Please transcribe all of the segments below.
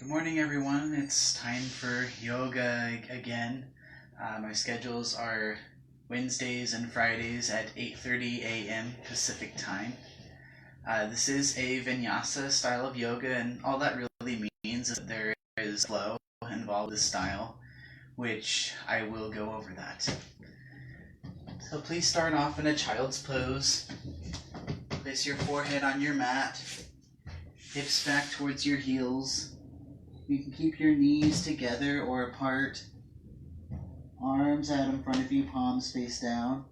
Good morning, everyone. It's time for yoga again. My schedules are Wednesdays and Fridays at 8:30 a.m. Pacific time. This is a Vinyasa style of yoga, and all that really means is that there is flow involved with this style, which I will go over that. So please start off in a child's pose. Place your forehead on your mat, hips back towards your heels. You can keep your knees together or apart, arms out in front of you, palms face down,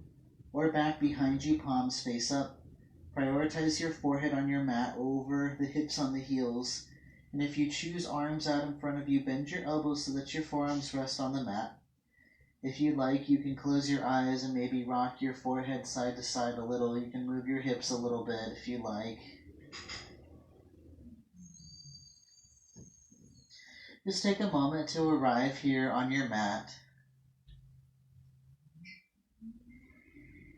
or back behind you, palms face up. Prioritize your forehead on your mat over the hips on the heels, and if you choose arms out in front of you, bend your elbows so that your forearms rest on the mat. If you like, you can close your eyes and maybe rock your forehead side to side a little. You can move your hips a little bit if you like. Just take a moment to arrive here on your mat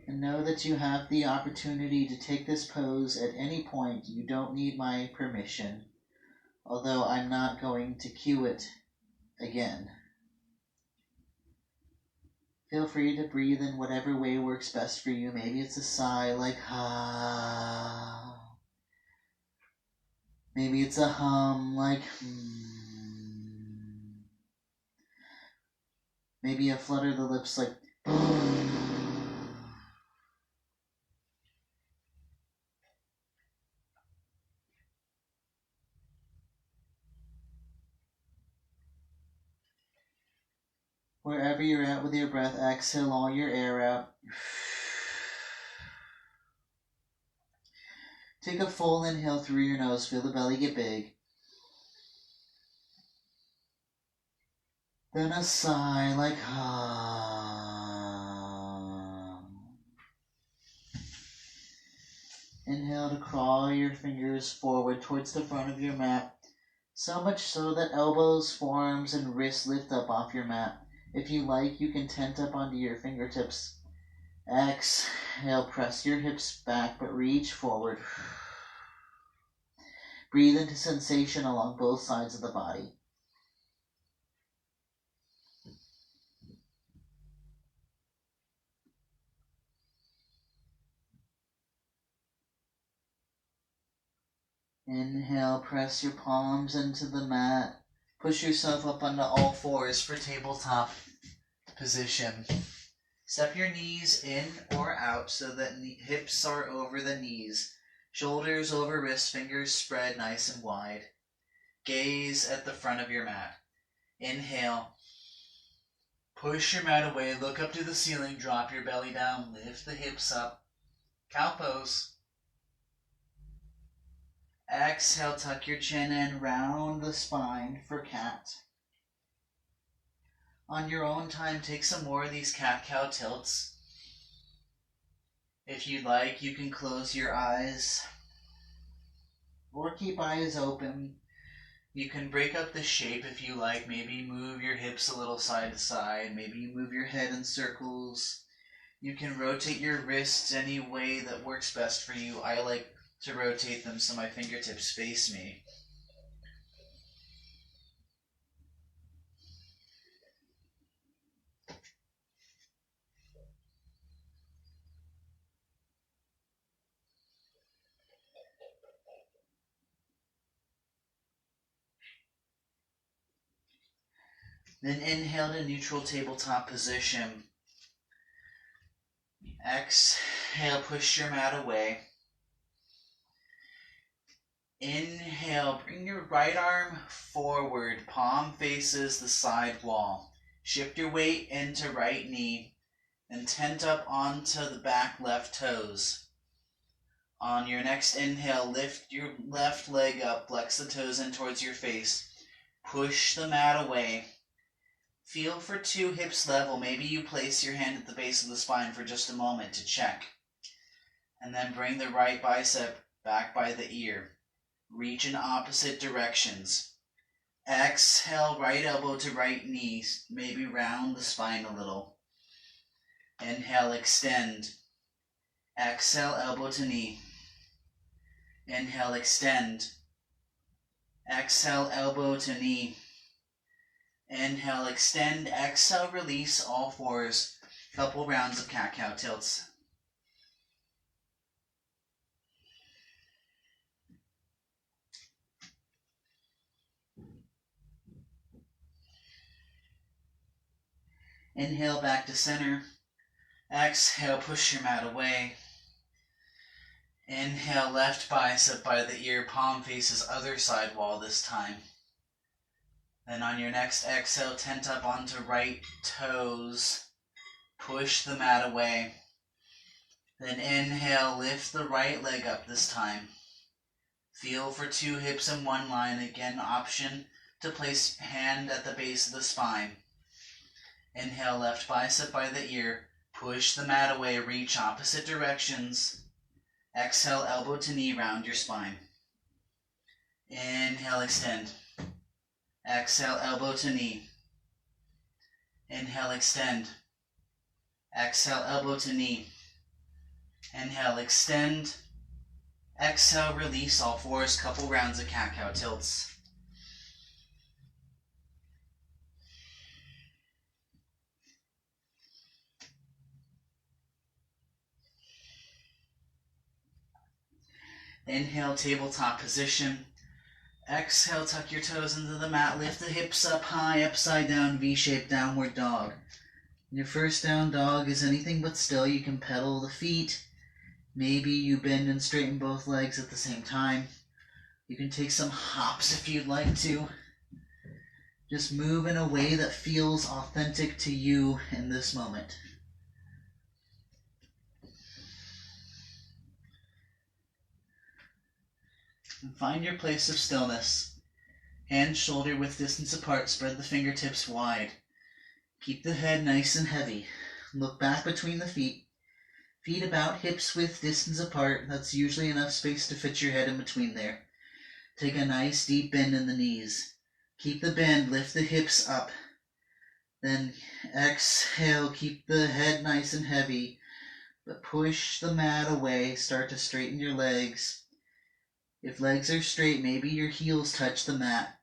and know that you have the opportunity to take this pose at any point. You don't need my permission, although I'm not going to cue it again. Feel free to breathe in whatever way works best for you. Maybe it's a sigh like ha. Maybe it's a hum like Maybe a flutter of the lips like Wherever you're at with your breath, exhale all your air out. Take a full inhale through your nose. Feel the belly get big. Then a sigh like ah. Inhale to crawl your fingers forward towards the front of your mat, so much so that elbows, forearms, and wrists lift up off your mat. If you like, you can tent up onto your fingertips. Exhale, press your hips back, but reach forward. Breathe into sensation along both sides of the body. Inhale, press your palms into the mat. Push yourself up onto all fours for tabletop position. Step your knees in or out so that hips are over the knees. Shoulders over wrist, fingers spread nice and wide. Gaze at the front of your mat. Inhale. Push your mat away, look up to the ceiling, drop your belly down, lift the hips up. Cow pose. Exhale, tuck your chin in, round the spine for cat. On your own time, take some more of these cat-cow tilts. If you'd like, you can close your eyes or keep eyes open. You can break up the shape if you like. Maybe move your hips a little side to side. Maybe you move your head in circles. You can rotate your wrists any way that works best for you. I like to rotate them so my fingertips face me. Then inhale to neutral tabletop position. Exhale, push your mat away. Inhale, bring your right arm forward, palm faces the side wall. Shift your weight into right knee and tent up onto the back left toes. On your next inhale, lift your left leg up, flex the toes in towards your face. Push the mat away. Feel for two hips level. Maybe you place your hand at the base of the spine for just a moment to check. And then bring the right bicep back by the ear. Reach in opposite directions. Exhale, right elbow to right knee. Maybe round the spine a little. Inhale, extend. Exhale, elbow to knee. Inhale, extend. Exhale, elbow to knee. Inhale, extend. Exhale, release all fours. Couple rounds of cat-cow tilts. Inhale, back to center. Exhale, push your mat away. Inhale, left bicep by the ear, palm faces other side wall this time. Then on your next exhale, tent up onto right toes. Push the mat away. Then inhale, lift the right leg up this time. Feel for 2 hips in one line. Again, option to place hand at the base of the spine. Inhale, left bicep by the ear. Push the mat away, reach opposite directions. Exhale, elbow to knee, round your spine. Inhale, extend. Exhale, elbow to knee. Inhale, extend. Exhale, elbow to knee. Inhale, extend. Exhale, release all fours. Couple rounds of cat-cow tilts. Inhale, tabletop position. Exhale, tuck your toes into the mat. Lift the hips up high, upside down, V-shaped downward dog. Your first down dog is anything but still. You can pedal the feet. Maybe you bend and straighten both legs at the same time. You can take some hops if you'd like to. Just move in a way that feels authentic to you in this moment. And find your place of stillness. Hand, shoulder width distance apart. Spread the fingertips wide. Keep the head nice and heavy. Look back between the feet. Feet about hips width distance apart. That's usually enough space to fit your head in between there. Take a nice deep bend in the knees. Keep the bend. Lift the hips up. Then exhale. Keep the head nice and heavy. But push the mat away. Start to straighten your legs. If legs are straight, maybe your heels touch the mat.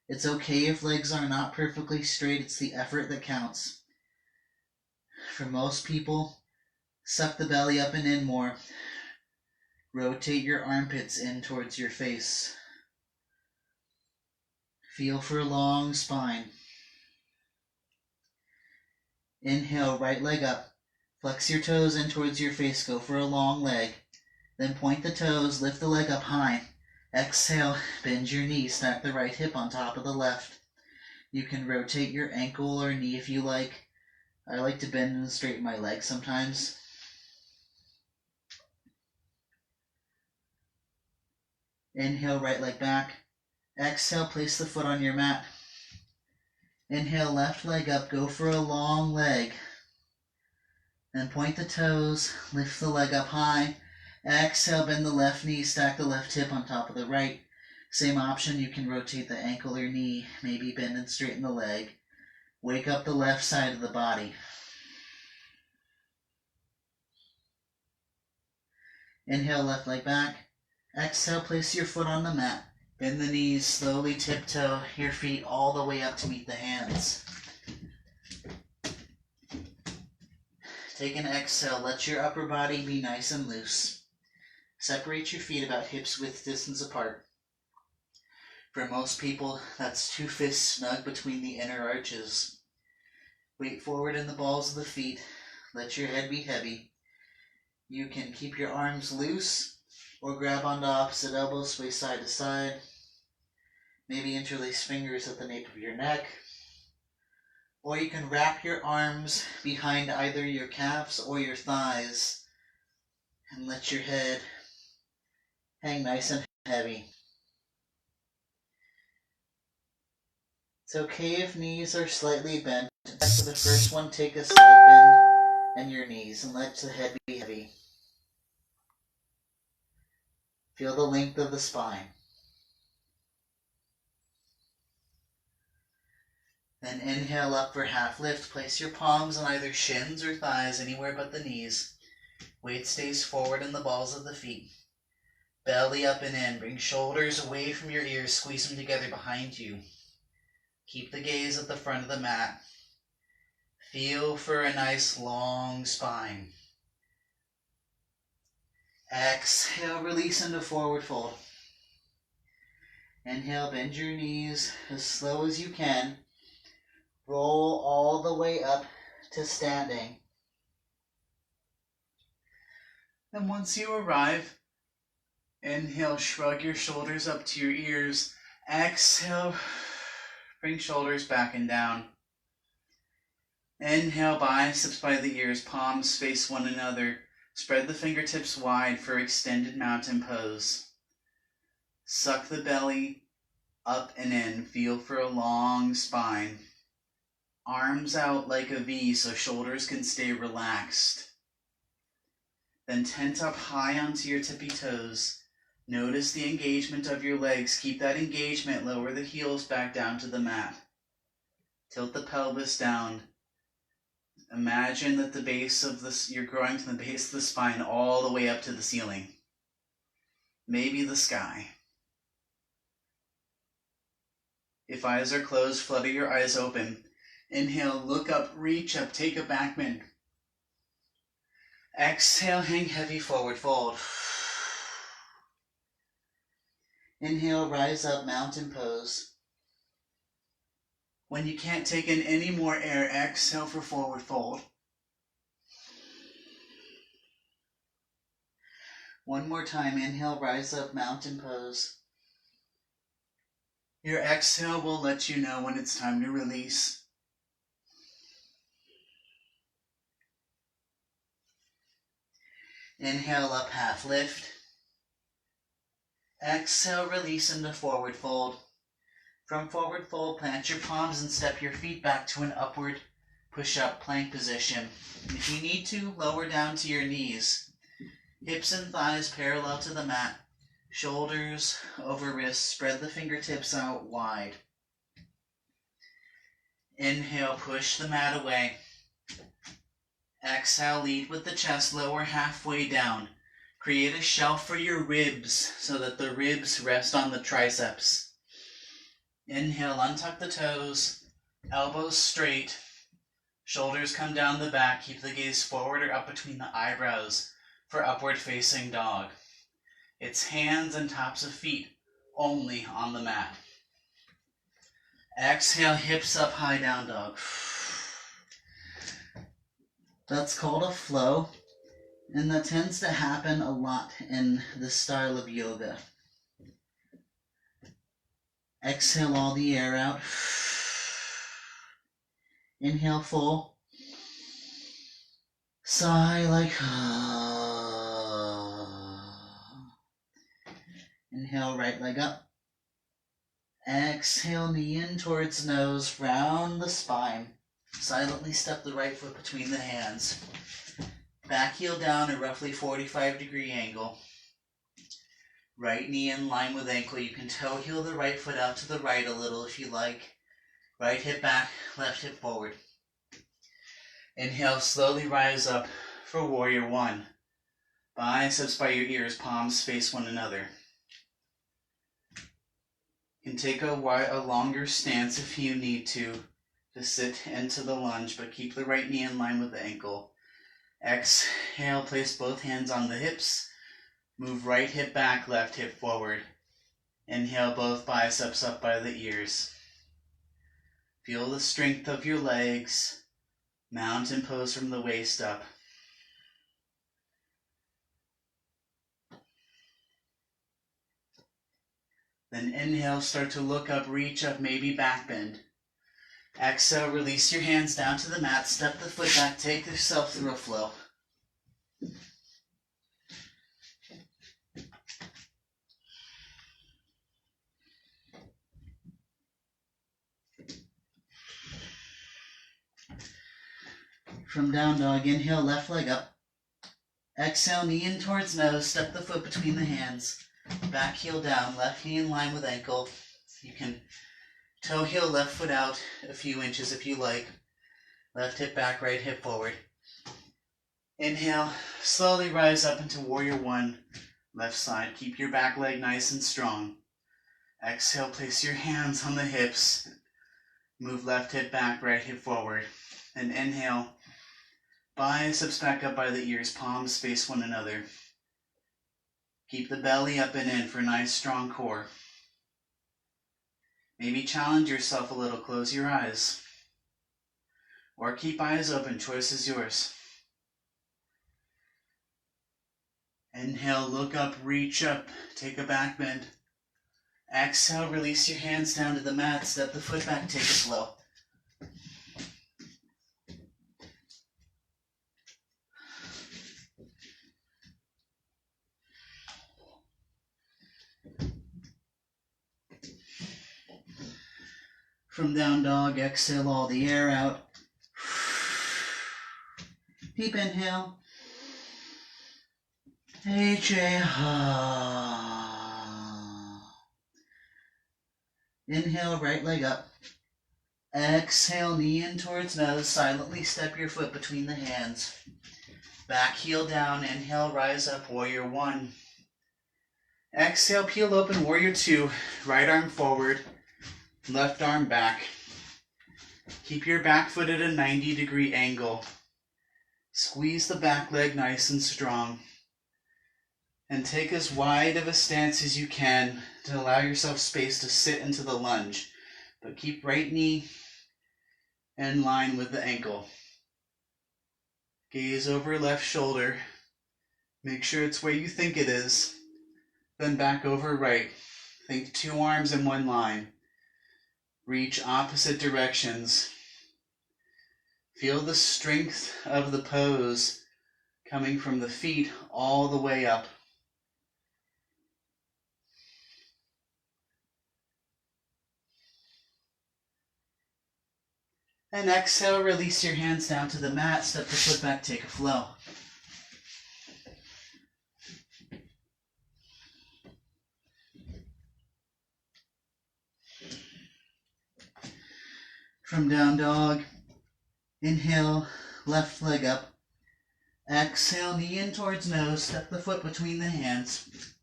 It's okay if legs are not perfectly straight. It's the effort that counts. For most people, suck the belly up and in more. Rotate your armpits in towards your face. Feel for a long spine. Inhale, right leg up. Flex your toes in towards your face. Go for a long leg. Then point the toes, lift the leg up high. Exhale, bend your knee, stack the right hip on top of the left. You can rotate your ankle or knee if you like. I like to bend and straighten my leg sometimes. Inhale, right leg back. Exhale, place the foot on your mat. Inhale, left leg up, go for a long leg. Then point the toes, lift the leg up high. Exhale, bend the left knee, stack the left hip on top of the right. Same option, you can rotate the ankle or knee, maybe bend and straighten the leg. Wake up the left side of the body. Inhale, left leg back. Exhale, place your foot on the mat. Bend the knees, slowly tiptoe your feet all the way up to meet the hands. Take an exhale, let your upper body be nice and loose. Separate your feet about hips width distance apart. For most people, that's 2 fists snug between the inner arches. Weight forward in the balls of the feet. Let your head be heavy. You can keep your arms loose or grab onto opposite elbows, sway side to side. Maybe interlace fingers at the nape of your neck. Or you can wrap your arms behind either your calves or your thighs and let your head hang nice and heavy. It's okay if knees are slightly bent. For the first one, take a slight bend in your knees and let the head be heavy. Feel the length of the spine. Then inhale up for half lift. Place your palms on either shins or thighs, anywhere but the knees. Weight stays forward in the balls of the feet. Belly up and in. Bring shoulders away from your ears. Squeeze them together behind you. Keep the gaze at the front of the mat. Feel for a nice long spine. Exhale, release into forward fold. Inhale, bend your knees as slow as you can. Roll all the way up to standing. And once you arrive, inhale, shrug your shoulders up to your ears. Exhale, bring shoulders back and down. Inhale, biceps by the ears, palms face one another. Spread the fingertips wide for extended mountain pose. Suck the belly up and in. Feel for a long spine. Arms out like a V so shoulders can stay relaxed. Then tent up high onto your tippy toes. Notice the engagement of your legs. Keep that engagement. Lower the heels back down to the mat. Tilt the pelvis down. Imagine that the base of this, you're growing to the base of the spine all the way up to the ceiling. Maybe the sky. If eyes are closed, flutter your eyes open. Inhale, look up, reach up, take a back bend. Exhale, hang heavy, forward fold. Inhale, rise up, mountain pose. When you can't take in any more air, exhale for forward fold. One more time, inhale, rise up, mountain pose. Your exhale will let you know when it's time to release. Inhale, up, half lift. Exhale, release into forward fold. From forward fold, plant your palms and step your feet back to an upward push-up plank position. If you need to, lower down to your knees. Hips and thighs parallel to the mat. Shoulders over wrists. Spread the fingertips out wide. Inhale, push the mat away. Exhale, lead with the chest, lower halfway down. Create a shelf for your ribs so that the ribs rest on the triceps. Inhale, untuck the toes, elbows straight, shoulders come down the back, keep the gaze forward or up between the eyebrows for upward facing dog. It's hands and tops of feet only on the mat. Exhale, hips up, high down dog. That's called a flow, and that tends to happen a lot in this style of yoga. Exhale all the air out. Inhale full. Sigh like Inhale, right leg up. Exhale, knee in towards nose, round the spine. Silently step the right foot between the hands. Back heel down at roughly 45-degree angle. Right knee in line with ankle. You can toe heel the right foot out to the right a little if you like. Right hip back, left hip forward. Inhale, slowly rise up for warrior one. Biceps by your ears, palms face one another. You can take a longer stance if you need to sit into the lunge, but keep the right knee in line with the ankle. Exhale, place both hands on the hips. Move right hip back, left hip forward. Inhale, both biceps up by the ears. Feel the strength of your legs. Mountain pose from the waist up. Then inhale, start to look up, reach up, maybe back bend. Exhale, release your hands down to the mat, step the foot back, take yourself through a flow. From down dog, inhale, left leg up. Exhale, knee in towards nose, step the foot between the hands. Back heel down, left knee in line with ankle. You can toe heel left foot out a few inches if you like. Left hip back, right hip forward. Inhale, slowly rise up into warrior one. Left side, keep your back leg nice and strong. Exhale, place your hands on the hips. Move left hip back, right hip forward. And inhale, biceps back up by the ears, palms face one another. Keep the belly up and in for a nice strong core. Maybe challenge yourself a little, close your eyes. Or keep eyes open, choice is yours. Inhale, look up, reach up, take a back bend. Exhale, release your hands down to the mat, step the foot back, take it slow. From down dog, exhale all the air out. Deep inhale. Inhale, right leg up. Exhale, knee in towards nose. Silently step your foot between the hands. Back heel down. Inhale, rise up, warrior one. Exhale, peel open, warrior two. Right arm forward, left arm back. Keep your back foot at a 90-degree angle. Squeeze the back leg nice and strong. And take as wide of a stance as you can to allow yourself space to sit into the lunge. But keep right knee in line with the ankle. Gaze over left shoulder. Make sure it's where you think it is. Then back over right. Think 2 arms in one line. Reach opposite directions. Feel the strength of the pose coming from the feet all the way up. And exhale, release your hands down to the mat, step the foot back, take a flow. From down dog, inhale, left leg up. Exhale, knee in towards nose, step the foot between the hands.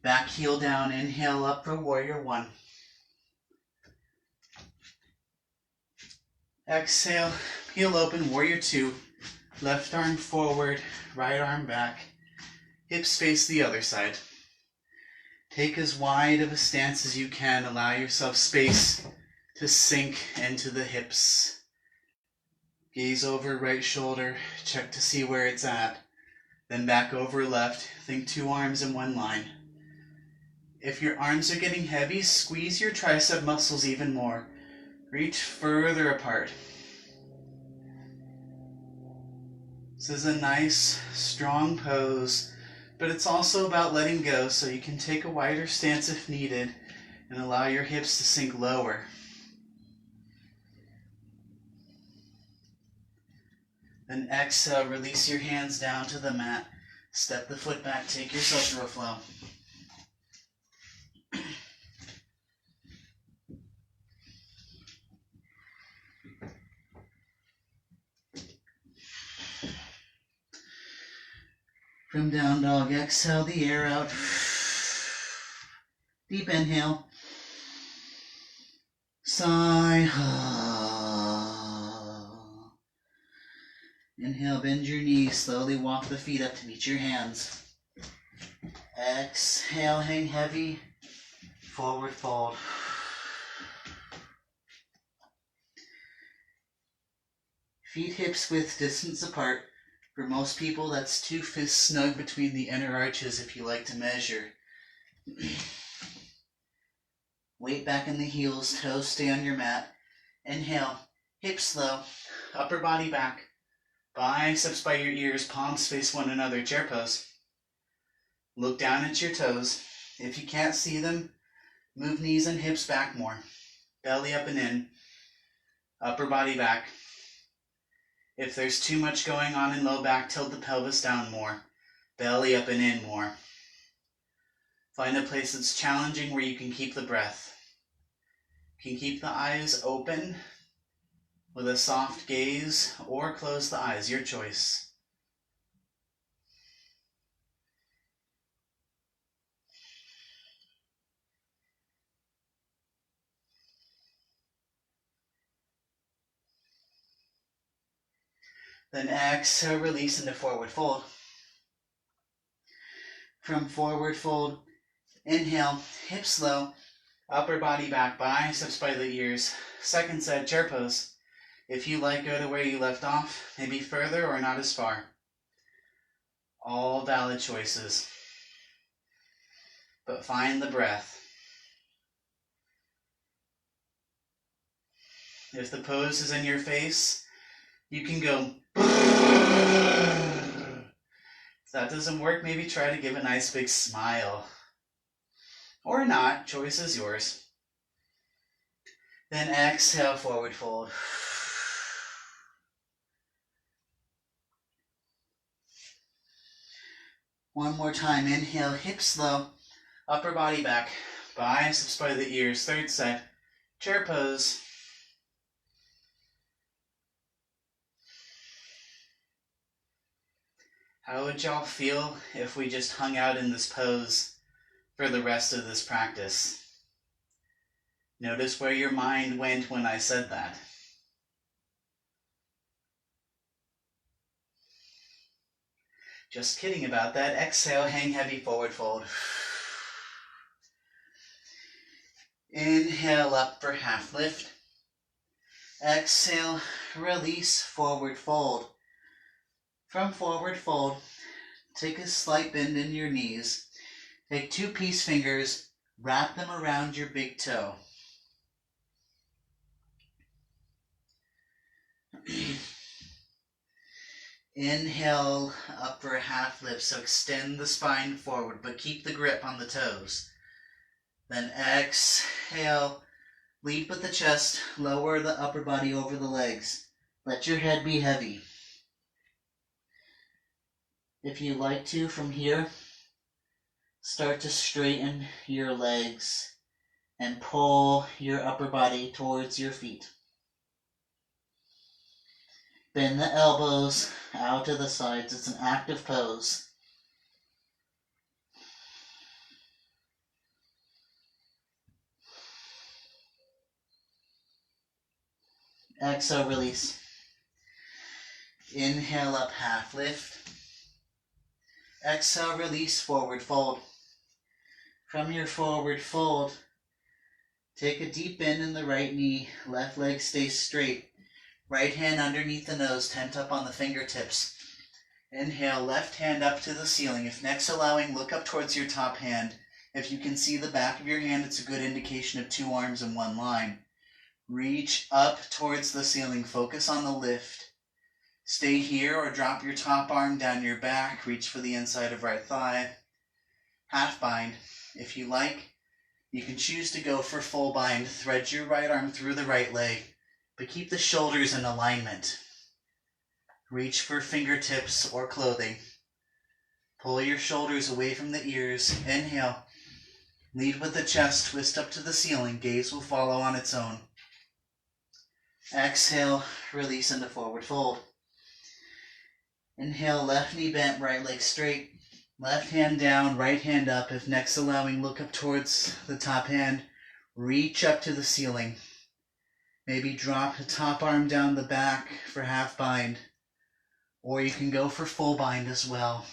Back heel down, inhale up for warrior one. Exhale, heel open, warrior two. Left arm forward, right arm back. Hips face the other side. Take as wide of a stance as you can. Allow yourself space to sink into the hips. Gaze over right shoulder, check to see where it's at. Then back over left, think 2 arms in one line. If your arms are getting heavy, squeeze your tricep muscles even more. Reach further apart. This is a nice, strong pose, but it's also about letting go so you can take a wider stance if needed and allow your hips to sink lower. Then exhale, release your hands down to the mat. Step the foot back, take yourself to a flow. From down dog, exhale the air out. Deep inhale. Sigh. Inhale, bend your knees. Slowly walk the feet up to meet your hands. Exhale, hang heavy. Forward fold. Feet hips width distance apart. For most people, that's 2 fists snug between the inner arches if you like to measure. Weight back in the heels, toes stay on your mat. Inhale, hips low, upper body back. Biceps by your ears, palms face one another, chair pose. Look down at your toes. If you can't see them, move knees and hips back more. Belly up and in. Upper body back. If there's too much going on in low back, tilt the pelvis down more. Belly up and in more. Find a place that's challenging where you can keep the breath. You can keep the eyes open with a soft gaze or close the eyes, your choice. Then exhale, release into forward fold. From forward fold, inhale, hips low, upper body back, biceps by the ears. Second set, chair pose. If you like, go to where you left off, maybe further or not as far. All valid choices. But find the breath. If the pose is in your face, you can go. If that doesn't work, maybe try to give a nice big smile. Or not, choice is yours. Then exhale, forward fold. One more time, inhale, hips low, upper body back, biceps by the ears. Third set, chair pose. How would y'all feel if we just hung out in this pose for the rest of this practice? Notice where your mind went when I said that. Just kidding about that. Exhale, hang heavy, forward fold. Inhale up for half lift. Exhale, release, forward fold. From forward fold, take a slight bend in your knees. Take 2 peace fingers, wrap them around your big toe. Inhale up for a half lift, so extend the spine forward, but keep the grip on the toes. Then exhale, lead with the chest, lower the upper body over the legs. Let your head be heavy. If you like to, from here, start to straighten your legs and pull your upper body towards your feet. Bend the elbows out to the sides. It's an active pose. Exhale, release. Inhale up, half lift. Exhale, release, forward fold. From your forward fold, take a deep bend in the right knee. Left leg stays straight. Right hand underneath the nose, tent up on the fingertips. Inhale, left hand up to the ceiling. If next allowing, look up towards your top hand. If you can see the back of your hand, it's a good indication of 2 arms in one line. Reach up towards the ceiling. Focus on the lift. Stay here or drop your top arm down your back. Reach for the inside of right thigh. Half bind. If you like, you can choose to go for full bind. Thread your right arm through the right leg, but keep the shoulders in alignment. Reach for fingertips or clothing. Pull your shoulders away from the ears. Inhale. Lead with the chest. Twist up to the ceiling. Gaze will follow on its own. Exhale. Release into forward fold. Inhale. Left knee bent. Right leg straight. Left hand down. Right hand up. If next allowing, look up towards the top hand. Reach up to the ceiling. Maybe drop the top arm down the back for half bind. Or you can go for full bind as well.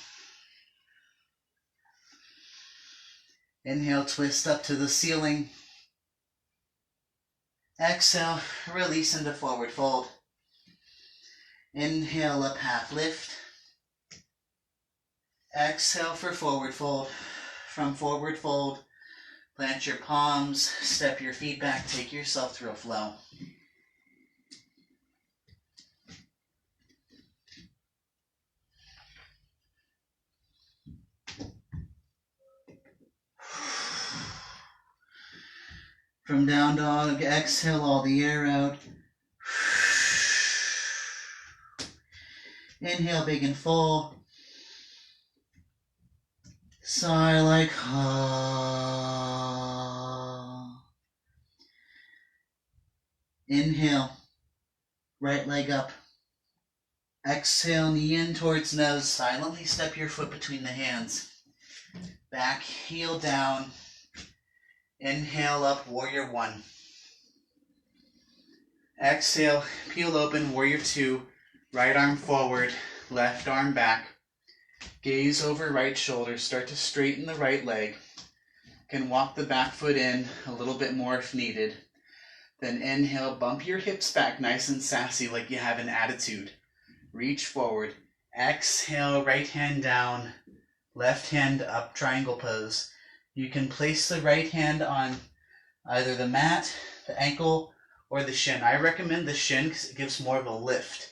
Inhale, twist up to the ceiling. Exhale, release into forward fold. Inhale up, half lift. Exhale for forward fold. From forward fold, plant your palms, step your feet back, take yourself through a flow. From down dog, exhale all the air out. Inhale big and full. Sigh like ah. Inhale, right leg up. Exhale, knee in towards nose. Silently step your foot between the hands. Back heel down. Inhale up, warrior 1. Exhale, peel open, warrior 2. Right arm forward, left arm back. Gaze over right shoulder. Start to straighten the right leg. Can walk the back foot in a little bit more if needed. Then inhale, bump your hips back nice and sassy like you have an attitude. Reach forward. Exhale, right hand down, left hand up, triangle pose. You can place the right hand on either the mat, the ankle, or the shin. I recommend the shin because it gives more of a lift.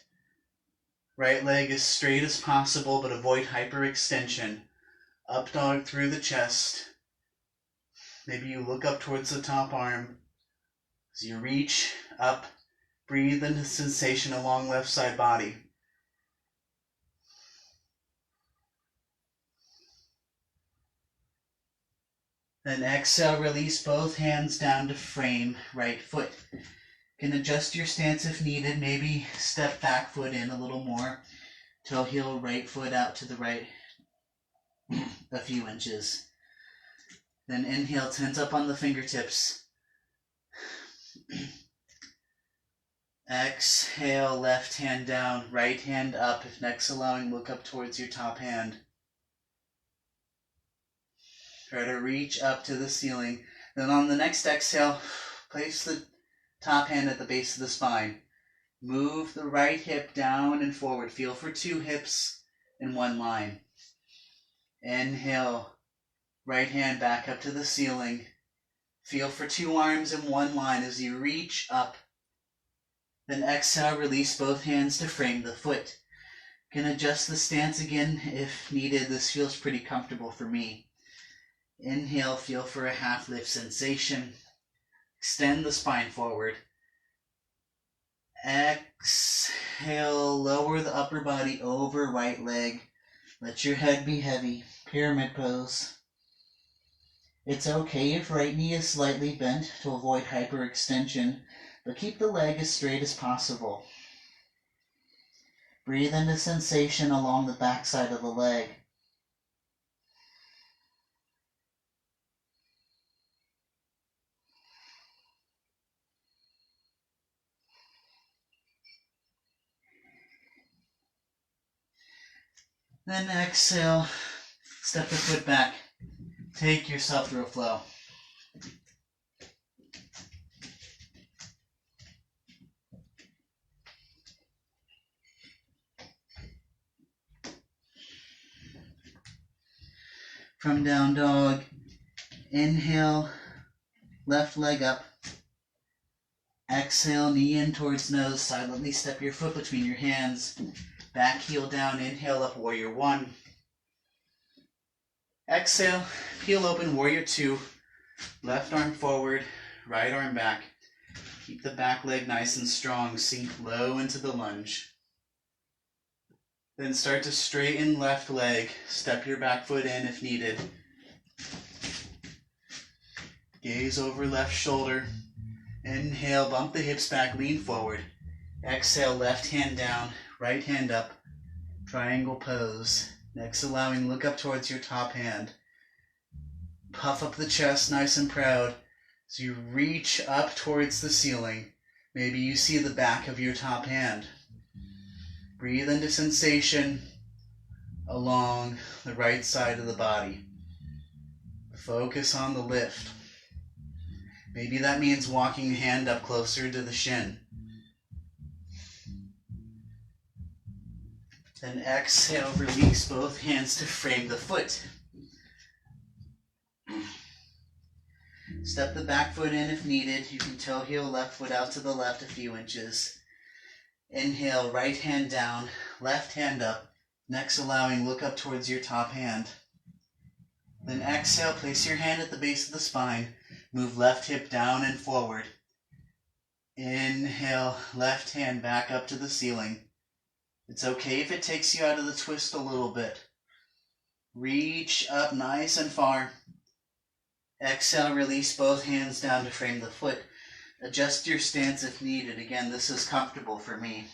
Right leg as straight as possible, but avoid hyperextension. Up dog through the chest. Maybe you look up towards the top arm. As you reach up, breathe into sensation along left side body. Then exhale, release both hands down to frame right foot. Can adjust your stance if needed. Maybe step back foot in a little more. Toe heel right foot out to the right a few inches. Then inhale, tense up on the fingertips. Exhale, left hand down, right hand up. If next allowing, look up towards your top hand. Try to reach up to the ceiling. Then on the next exhale, place the top hand at the base of the spine. Move the right hip down and forward. Feel for 2 hips in one line. Inhale, right hand back up to the ceiling. Feel for 2 arms in one line as you reach up. Then exhale, release both hands to frame the foot. Can adjust the stance again if needed. This feels pretty comfortable for me. Inhale, feel for a half lift sensation. Extend the spine forward. Exhale, lower the upper body over right leg. Let your head be heavy. Pyramid pose. It's okay if right knee is slightly bent to avoid hyperextension, but keep the leg as straight as possible. Breathe into sensation along the backside of the leg. Then exhale, step the foot back. Take yourself through a flow. From down dog, inhale, left leg up. Exhale, knee in towards nose. Silently step your foot between your hands. Back heel down, inhale up, warrior 1. Exhale, peel open, warrior 2. Left arm forward, right arm back. Keep the back leg nice and strong. Sink low into the lunge. Then start to straighten left leg. Step your back foot in if needed. Gaze over left shoulder. Inhale, bump the hips back, lean forward. Exhale, left hand down, right hand up. Triangle pose. Next allowing, look up towards your top hand. Puff up the chest, nice and proud. As you reach up towards the ceiling, maybe you see the back of your top hand. Breathe into sensation along the right side of the body. Focus on the lift. Maybe that means walking the hand up closer to the shin. Then exhale, release both hands to frame the foot. Step the back foot in if needed. You can toe heel left foot out to the left a few inches. Inhale, right hand down, left hand up. Next allowing, look up towards your top hand. Then exhale, place your hand at the base of the spine. Move left hip down and forward. Inhale, left hand back up to the ceiling. It's okay if it takes you out of the twist a little bit. Reach up nice and far. Exhale, release both hands down to frame the foot. Adjust your stance if needed. Again, this is comfortable for me.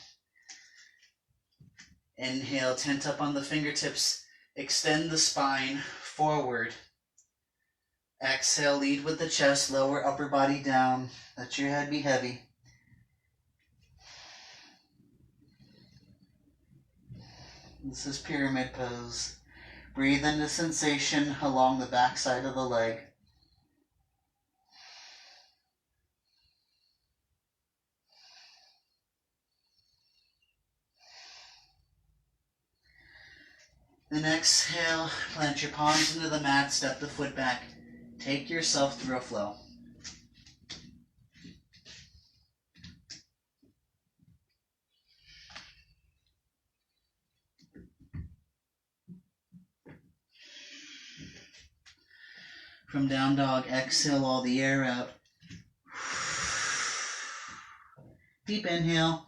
Inhale, tent up on the fingertips. Extend the spine forward. Exhale, lead with the chest, lower upper body down. Let your head be heavy. This is pyramid pose. Breathe in the sensation along the back side of the leg. Then exhale, plant your palms into the mat, step the foot back. Take yourself through a flow. From down dog, exhale all the air out. Deep inhale.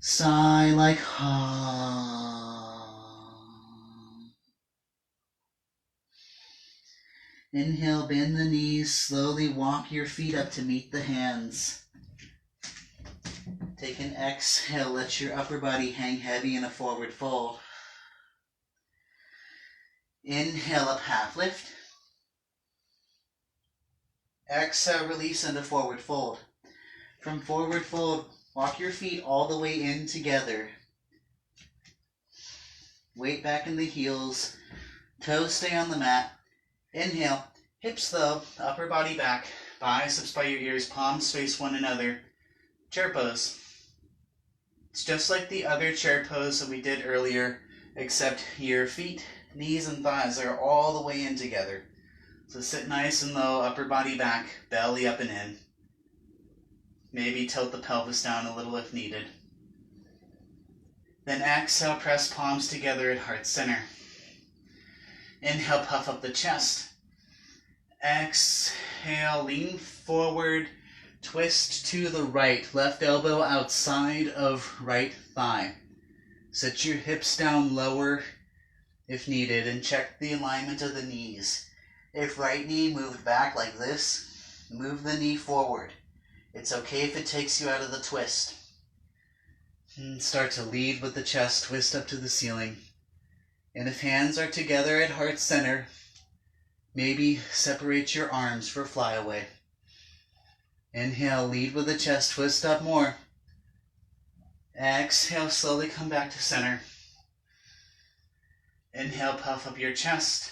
Sigh like Inhale, bend the knees, slowly walk your feet up to meet the hands. Take an exhale, let your upper body hang heavy in a forward fold. Inhale, up half lift. Exhale, release into forward fold. From forward fold, walk your feet all the way in together. Weight back in the heels, toes stay on the mat. Inhale, hips low, upper body back, biceps by your ears, palms face one another. Chair pose. It's just like the other chair pose that we did earlier, except your feet, knees, and thighs are all the way in together. So sit nice and low, upper body back, belly up and in. Maybe tilt the pelvis down a little if needed. Then exhale, press palms together at heart center. Inhale, puff up the chest. Exhale, lean forward, twist to the right, left elbow outside of right thigh. Set your hips down lower if needed and check the alignment of the knees. If right knee moved back like this, move the knee forward. It's okay if it takes you out of the twist. And start to lead with the chest, twist up to the ceiling. And if hands are together at heart center, maybe separate your arms for flyaway. Inhale, lead with the chest, twist up more. Exhale, slowly come back to center. Inhale, puff up your chest.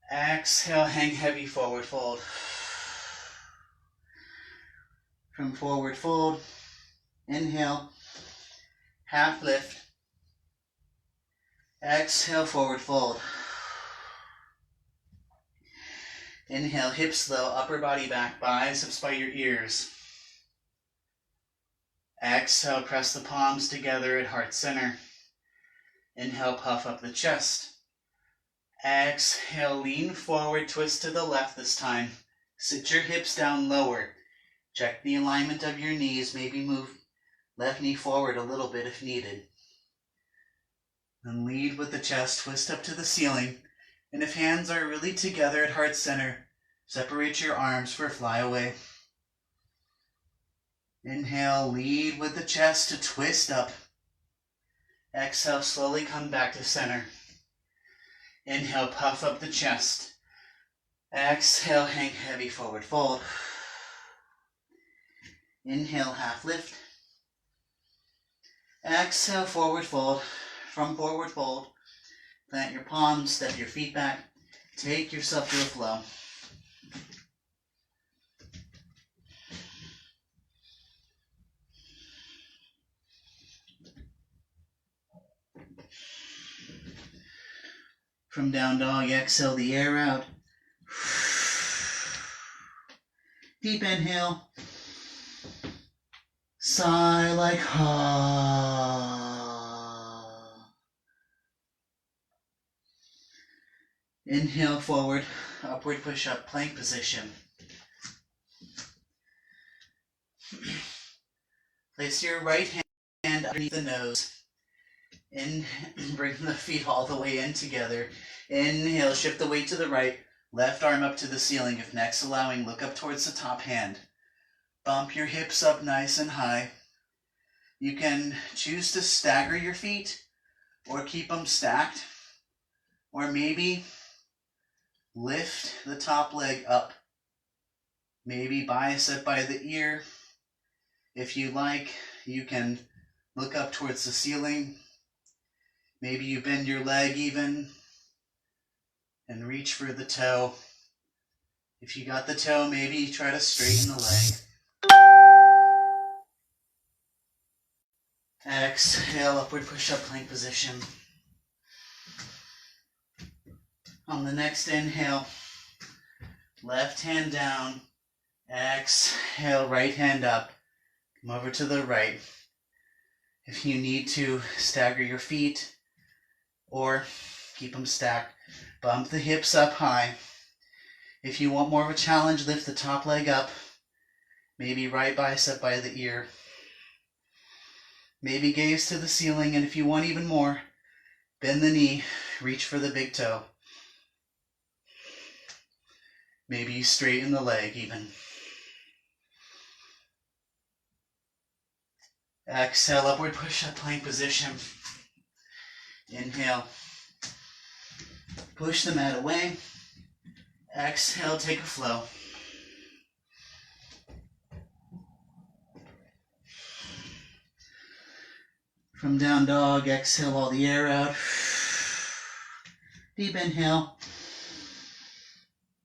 Exhale, hang heavy, forward fold. From forward fold, inhale, half lift. Exhale, forward fold. Inhale, hips low, upper body back, biceps by your ears. Exhale, press the palms together at heart center. Inhale, puff up the chest. Exhale, lean forward, twist to the left this time. Sit your hips down lower. Check the alignment of your knees, maybe move left knee forward a little bit if needed. Then lead with the chest, twist up to the ceiling. And if hands are really together at heart center, separate your arms for flyaway. Inhale, lead with the chest to twist up. Exhale, slowly come back to center. Inhale, puff up the chest. Exhale, hang heavy, forward fold. Inhale, half lift. Exhale, forward fold. From forward fold, plant your palms, step your feet back, take yourself through a flow. From down dog, exhale the air out. Deep inhale. Sigh like Inhale forward, upward push-up, plank position. Place your right hand underneath the nose. Bring the feet all the way in together. Inhale, shift the weight to the right. Left arm up to the ceiling. If next allowing, look up towards the top hand. Bump your hips up nice and high. You can choose to stagger your feet or keep them stacked. Or maybe lift the top leg up. Maybe bicep by the ear. If you like, you can Look up towards the ceiling. Maybe you bend your leg even and reach for the toe. If you got the toe, maybe try to straighten the leg. Exhale, upward push-up plank position. On the next inhale, left hand down. Exhale, right hand up. Come over to the right. If you need to, stagger your feet or keep them stacked. Bump the hips up high. If you want more of a challenge, lift the top leg up. Maybe right bicep by the ear. Maybe gaze to the ceiling, and if you want even more, bend the knee, reach for the big toe. Maybe straighten the leg even. Exhale, upward push-up plank position. Inhale. Push the mat away. Exhale, take a flow. From down dog, exhale all the air out. Deep inhale.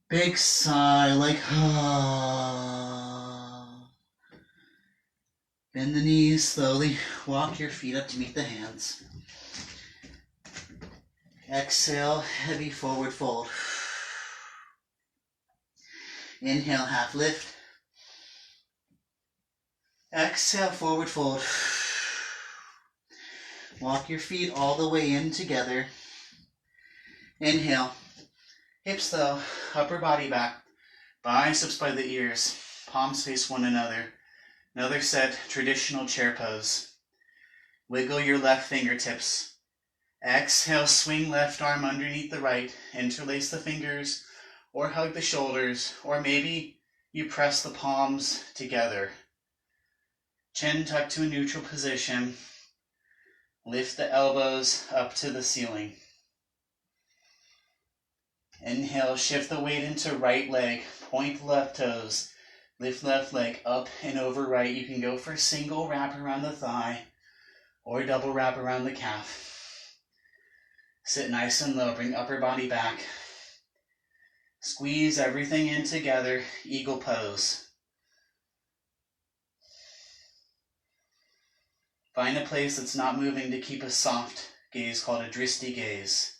Big sigh, like Bend the knees slowly. Walk your feet up to meet the hands. Exhale, heavy forward fold. Inhale, half lift. Exhale, forward fold. Walk your feet all the way in together. Inhale. Hips though, upper body back. Biceps by the ears. Palms face one another. Another set, traditional chair pose. Wiggle your left fingertips. Exhale, swing left arm underneath the right. Interlace the fingers or hug the shoulders, or maybe you press the palms together. Chin tucked to a neutral position. Lift the elbows up to the ceiling. Inhale, shift the weight into right leg. Point left toes. Lift left leg up and over right. You can go for a single wrap around the thigh or double wrap around the calf. Sit nice and low. Bring upper body back. Squeeze everything in together. Eagle pose. Find a place that's not moving to keep a soft gaze called a drishti gaze.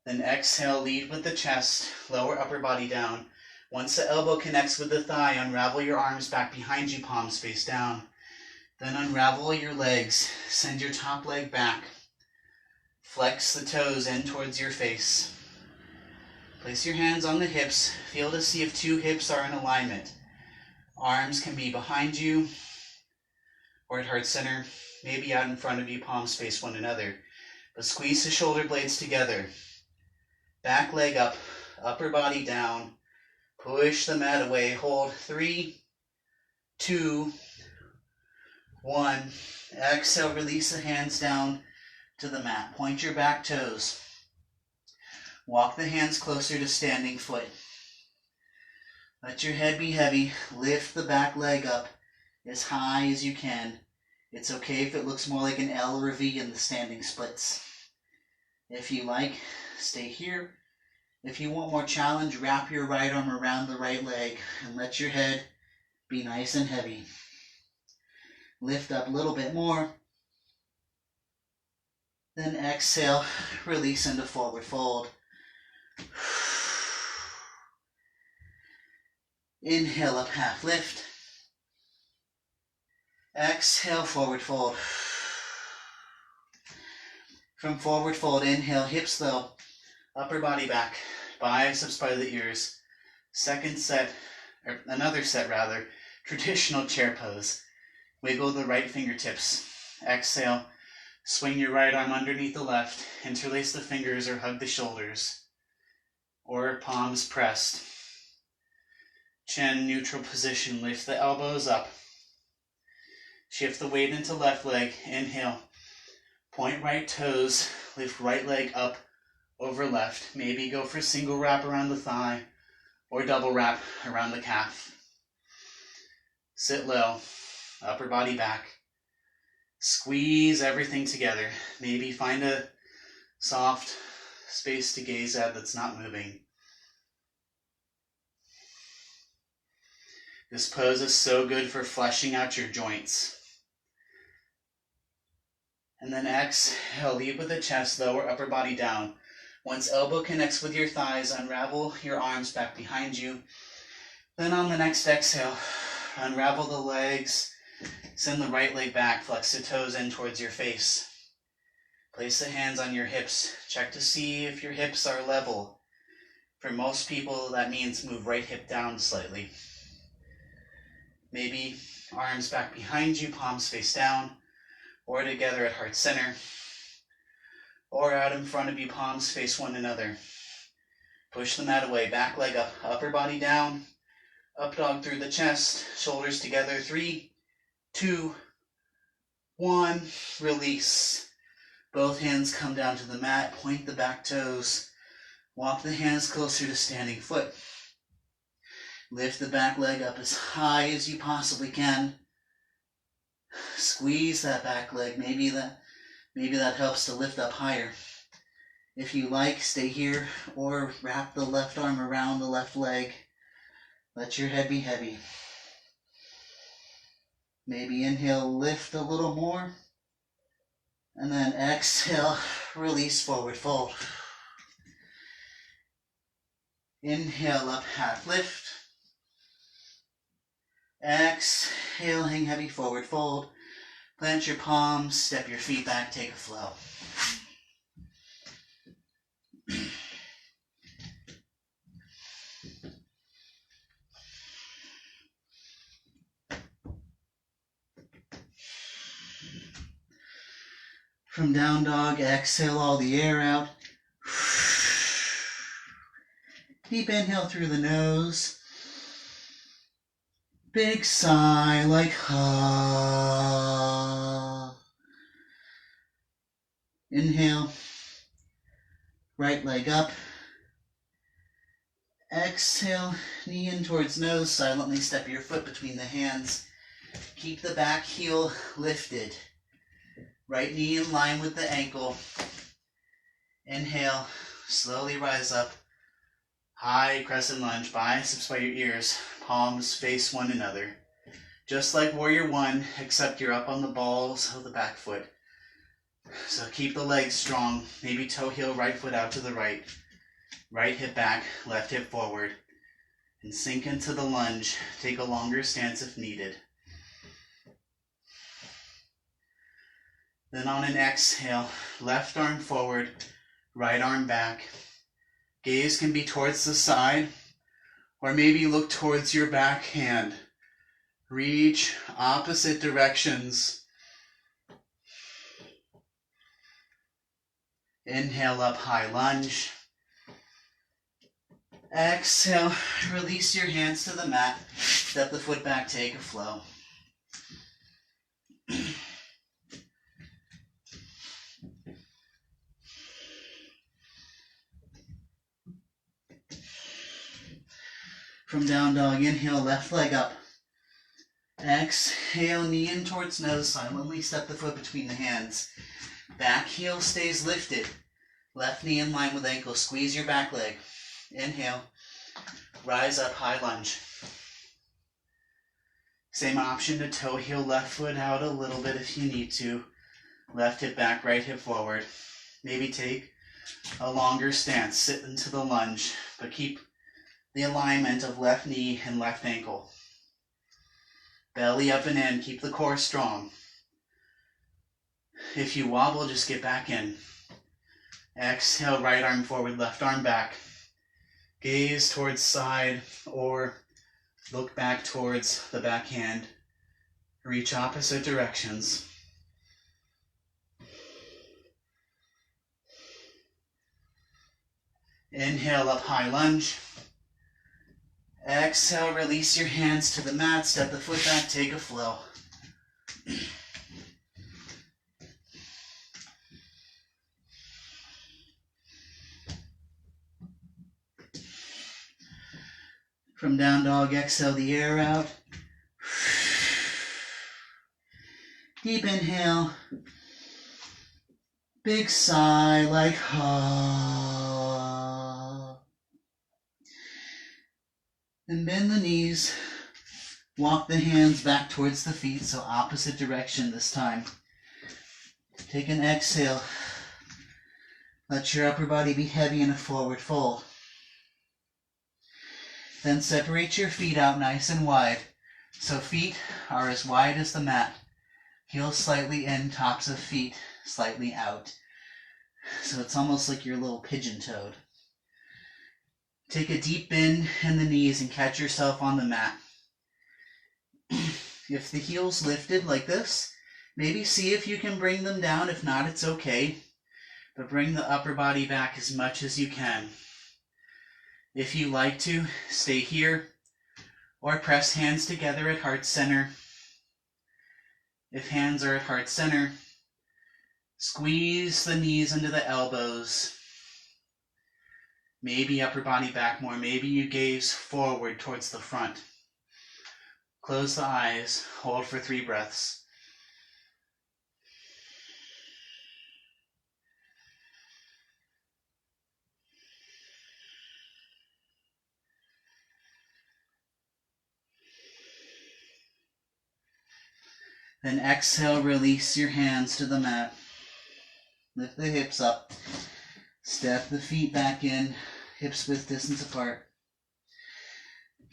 Then exhale, lead with the chest, lower upper body down. Once the elbow connects with the thigh, unravel your arms back behind you, palms face down. Then unravel your legs, send your top leg back. Flex the toes in towards your face. Place your hands on the hips, feel to see if two hips are in alignment. Arms can be behind you or at heart center, maybe out in front of you, palms face one another. But squeeze the shoulder blades together. Back leg up, upper body down. Push the mat away. Hold 3, 2, 1. Exhale, release the hands down to the mat. Point your back toes. Walk the hands closer to standing foot. Let your head be heavy. Lift the back leg up as high as you can. It's okay if it looks more like an L or a V in the standing splits. If you like, stay here. If you want more challenge, wrap your right arm around the right leg and let your head be nice and heavy. Lift up a little bit more. Then exhale, release into forward fold. Inhale up, half lift. Exhale, forward fold. From forward fold, inhale, hips low, upper body back, biceps by the ears. Second set, or another set rather, traditional chair pose. Wiggle the right fingertips. Exhale, swing your right arm underneath the left, interlace the fingers or hug the shoulders, or palms pressed. Chin neutral position, lift the elbows up. Shift the weight into left leg, inhale. Point right toes, lift right leg up over left. Maybe go for a single wrap around the thigh or double wrap around the calf. Sit low, upper body back. Squeeze everything together. Maybe find a soft space to gaze at that's not moving. This pose is so good for fleshing out your joints. And then exhale, lead with the chest, lower upper body down. Once elbow connects with your thighs, unravel your arms back behind you. Then on the next exhale, unravel the legs, send the right leg back, flex the toes in towards your face. Place the hands on your hips. Check to see if your hips are level. For most people, that means move right hip down slightly. Maybe arms back behind you, palms face down, or together at heart center, or out in front of you, palms face one another. Push the mat away, back leg up, upper body down, up dog through the chest, shoulders together, 3, 2, 1, release. Both hands come down to the mat, point the back toes, walk the hands closer to standing foot. Lift the back leg up as high as you possibly can. Squeeze that back leg. Maybe that helps to lift up higher. If you like, stay here or wrap the left arm around the left leg. Let your head be heavy. Maybe inhale, lift a little more. And then exhale, release, forward fold. Inhale, up, half lift. Exhale, hang heavy, forward fold. Plant your palms, step your feet back, take a flow. From down dog, exhale all the air out. Deep inhale through the nose. Big sigh like ha. Inhale. Right leg up. Exhale, knee in towards nose. Silently step your foot between the hands. Keep the back heel lifted. Right knee in line with the ankle. Inhale, slowly rise up. High crescent lunge, biceps by your ears, palms face one another. Just like warrior one, except you're up on the balls of the back foot. So keep the legs strong, maybe toe heel, right foot out to the right. Right hip back, left hip forward. And sink into the lunge. Take a longer stance if needed. Then on an exhale, left arm forward, right arm back. Gaze can be towards the side, or maybe look towards your back hand. Reach opposite directions. Inhale up, high lunge. Exhale, release your hands to the mat. Step the foot back, take a flow. From down dog, inhale, left leg up. Exhale, knee in towards nose, silently step the foot between the hands. Back heel stays lifted. Left knee in line with ankle, squeeze your back leg. Inhale, rise up, high lunge. Same option to toe heel, left foot out a little bit if you need to. Left hip back, right hip forward. Maybe take a longer stance, sit into the lunge, but keep the alignment of left knee and left ankle. Belly up and in, keep the core strong. If you wobble, just get back in. Exhale, right arm forward, left arm back. Gaze towards side or look back towards the back hand. Reach opposite directions. Inhale, up, high lunge. Exhale, release your hands to the mat, step the foot back, take a flow. From down dog, exhale the air out. Deep inhale. Big sigh, like ah. And bend the knees. Walk the hands back towards the feet, so opposite direction this time. Take an exhale. Let your upper body be heavy in a forward fold. Then separate your feet out nice and wide. So feet are as wide as the mat. Heels slightly in, tops of feet slightly out. So it's almost like you're a little pigeon-toed. Take a deep bend in the knees and catch yourself on the mat. If the heels lifted like this, maybe see if you can bring them down. If not, it's okay. But bring the upper body back as much as you can. If you like to, stay here or press hands together at heart center. If hands are at heart center, squeeze the knees into the elbows. Maybe upper body back more. Maybe you gaze forward towards the front. Close the eyes. Hold for 3 breaths. Then exhale, release your hands to the mat. Lift the hips up. Step the feet back in, hips width distance apart.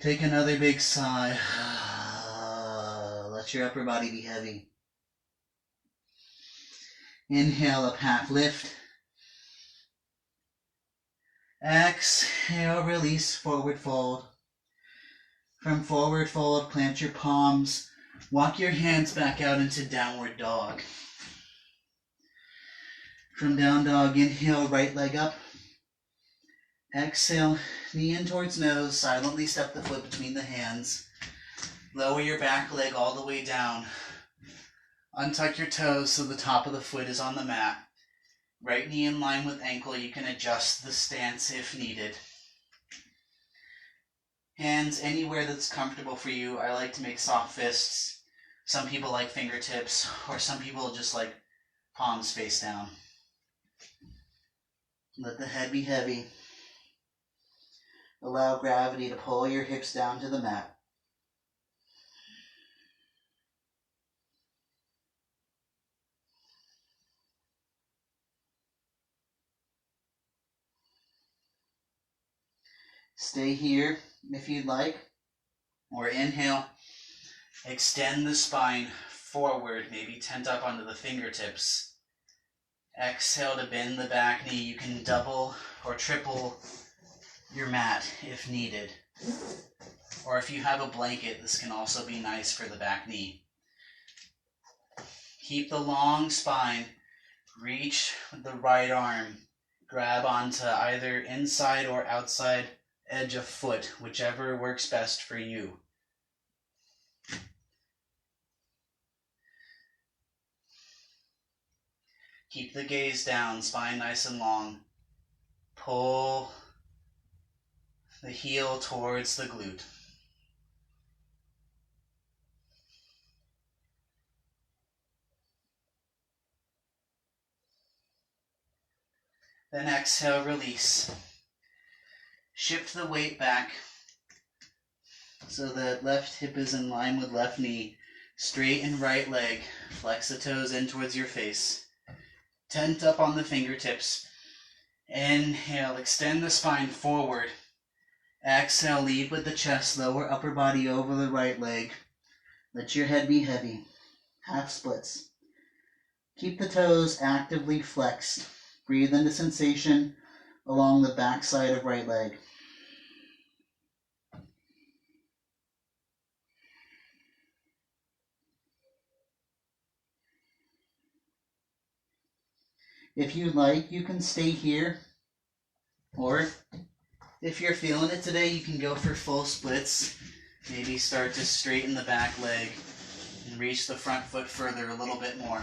Take another big sigh. Let your upper body be heavy. Inhale, up half lift. Exhale, release, forward fold. From forward fold, plant your palms. Walk your hands back out into downward dog. From down dog, inhale, right leg up. Exhale, knee in towards nose. Silently step the foot between the hands. Lower your back leg all the way down. Untuck your toes so the top of the foot is on the mat. Right knee in line with ankle. You can adjust the stance if needed. Hands anywhere that's comfortable for you. I like to make soft fists. Some people like fingertips, or some people just like palms face down. Let the head be heavy. Allow gravity to pull your hips down to the mat. Stay here if you'd like, or inhale. Extend the spine forward, maybe tent up onto the fingertips. Exhale to bend the back knee. You can double or triple your mat if needed. Or if you have a blanket, this can also be nice for the back knee. Keep the long spine. Reach with the right arm. Grab onto either inside or outside edge of foot, whichever works best for you. Keep the gaze down, spine nice and long. Pull the heel towards the glute. Then exhale, release. Shift the weight back so that left hip is in line with left knee. Straighten right leg. Flex the toes in towards your face. Tent up on the fingertips. Inhale, extend the spine forward. Exhale, lead with the chest, lower upper body over the right leg. Let your head be heavy. Half splits. Keep the toes actively flexed. Breathe into sensation along the back side of right leg. If you like, you can stay here, or if you're feeling it today, you can go for full splits. Maybe start to straighten the back leg and reach the front foot further a little bit more.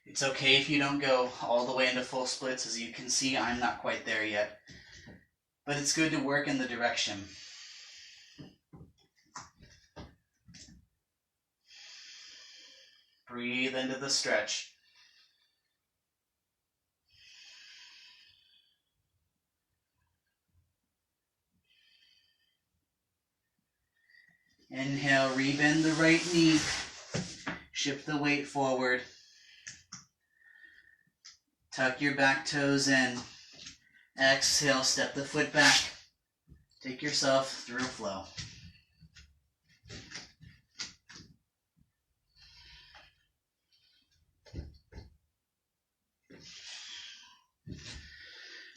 It's okay if you don't go all the way into full splits. As you can see, I'm not quite there yet, but it's good to work in the direction. Breathe into the stretch. Inhale, rebend the right knee. Shift the weight forward. Tuck your back toes in. Exhale, step the foot back. Take yourself through a flow.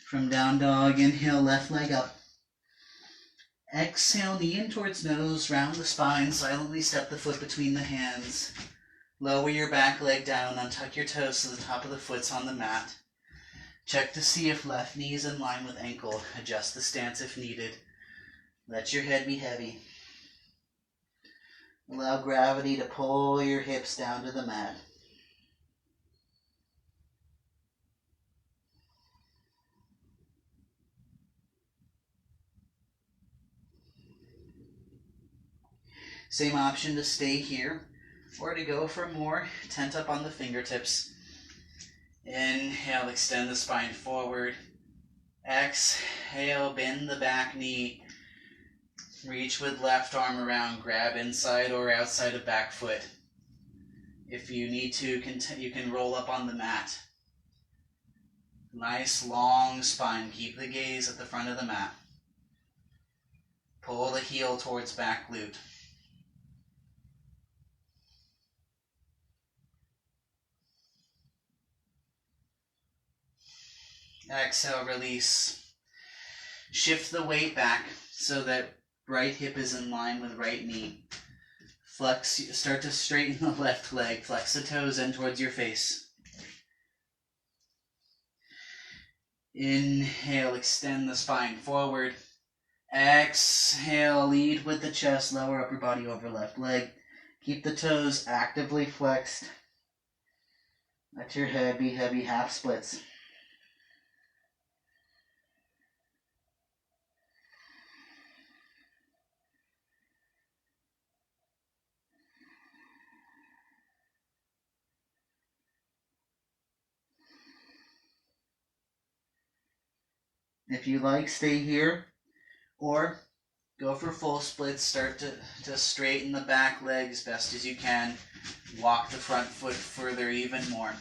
From down dog, inhale, left leg up. Exhale, knee in towards nose, round the spine, silently step the foot between the hands. Lower your back leg down, untuck your toes so the top of the foot's on the mat. Check to see if left knee is in line with ankle. Adjust the stance if needed. Let your head be heavy. Allow gravity to pull your hips down to the mat. Same option to stay here or to go for more. Tent up on the fingertips. Inhale, extend the spine forward. Exhale, bend the back knee. Reach with left arm around. Grab inside or outside of back foot. If you need to, you can roll up on the mat. Nice long spine. Keep the gaze at the front of the mat. Pull the heel towards back glute. Exhale, release. Shift the weight back so that right hip is in line with right knee. Flex, start to straighten the left leg. Flex the toes in towards your face. Inhale, extend the spine forward. Exhale, lead with the chest, lower upper body over left leg. Keep the toes actively flexed. Let your head be heavy, half splits. If you like, stay here, or go for full splits. Start to straighten the back leg as best as you can. Walk the front foot further even more.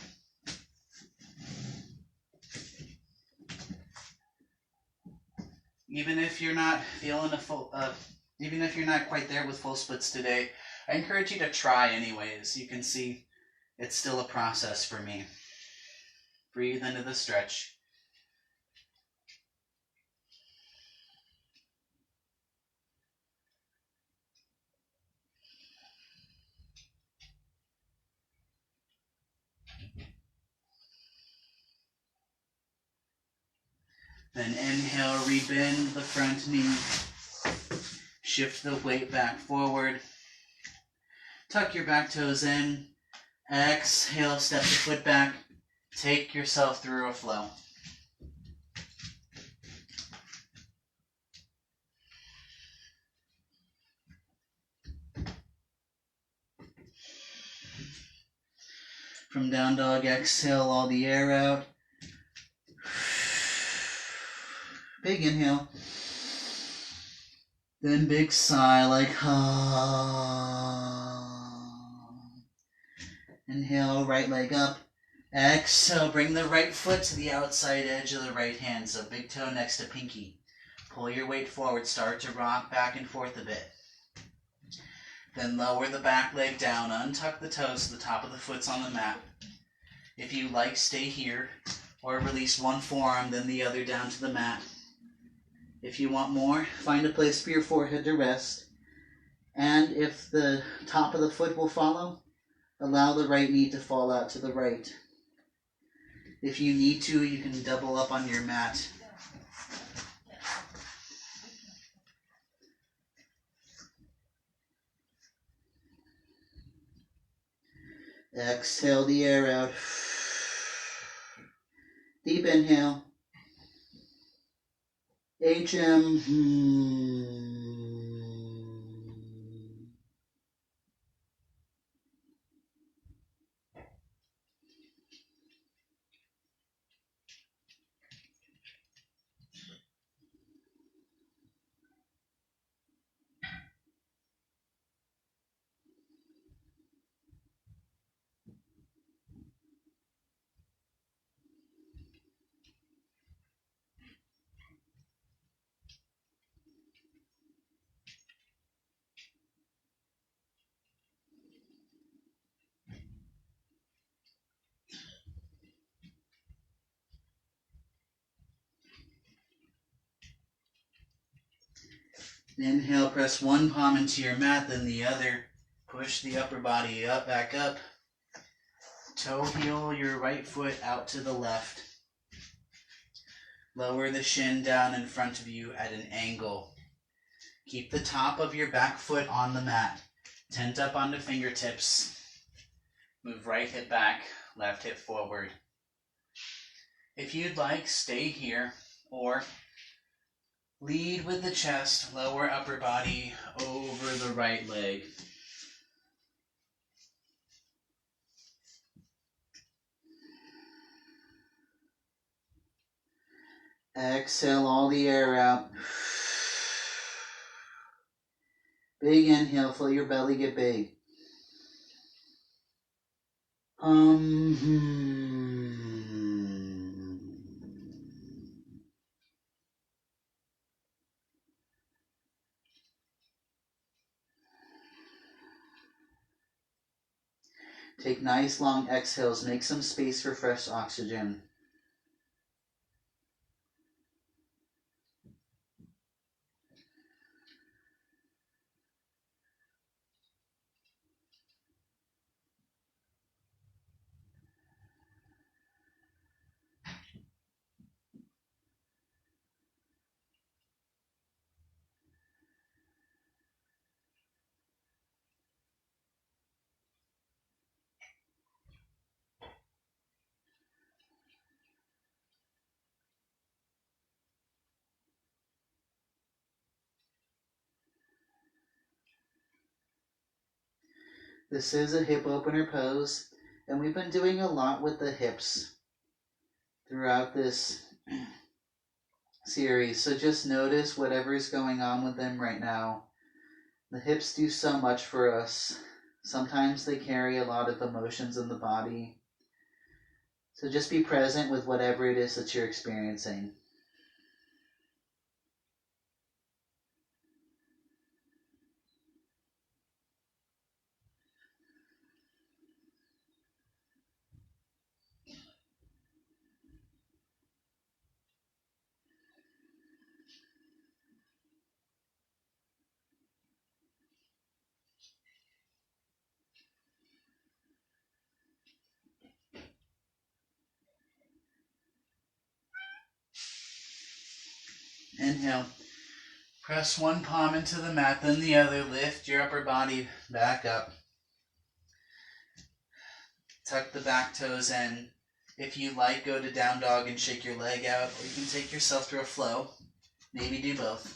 Even if you're not feeling even if you're not quite there with full splits today, I encourage you to try anyways. You can see it's still a process for me. Breathe into the stretch. Then inhale, rebend the front knee. Shift the weight back forward. Tuck your back toes in. Exhale, step the foot back. Take yourself through a flow. From down dog, exhale all the air out. Big inhale. Then big sigh like Inhale, right leg up. Exhale, bring the right foot to the outside edge of the right hand, so big toe next to pinky. Pull your weight forward, start to rock back and forth a bit. Then lower the back leg down, untuck the toes so the top of the foot's on the mat. If you like, stay here, or release one forearm, then the other down to the mat. If you want more, find a place for your forehead to rest. And if the top of the foot will follow, allow the right knee to fall out to the right. If you need to, you can double up on your mat. Exhale the air out. Deep inhale. HM. Inhale, press one palm into your mat, then the other. Push the upper body up, back up. Toe heel your right foot out to the left. Lower the shin down in front of you at an angle. Keep the top of your back foot on the mat. Tent up onto fingertips. Move right hip back, left hip forward. If you'd like, stay here, or lead with the chest, lower upper body over the right leg. Exhale all the air out. Big inhale, feel your belly get big. Take nice long exhales. Make some space for fresh oxygen. This is a hip opener pose, and we've been doing a lot with the hips throughout this series. So just notice whatever's going on with them right now. The hips do so much for us. Sometimes they carry a lot of emotions in the body. So just be present with whatever it is that you're experiencing. Inhale. Press one palm into the mat, then the other. Lift your upper body back up. Tuck the back toes in. If you like, go to down dog and shake your leg out, or you can take yourself through a flow. Maybe do both.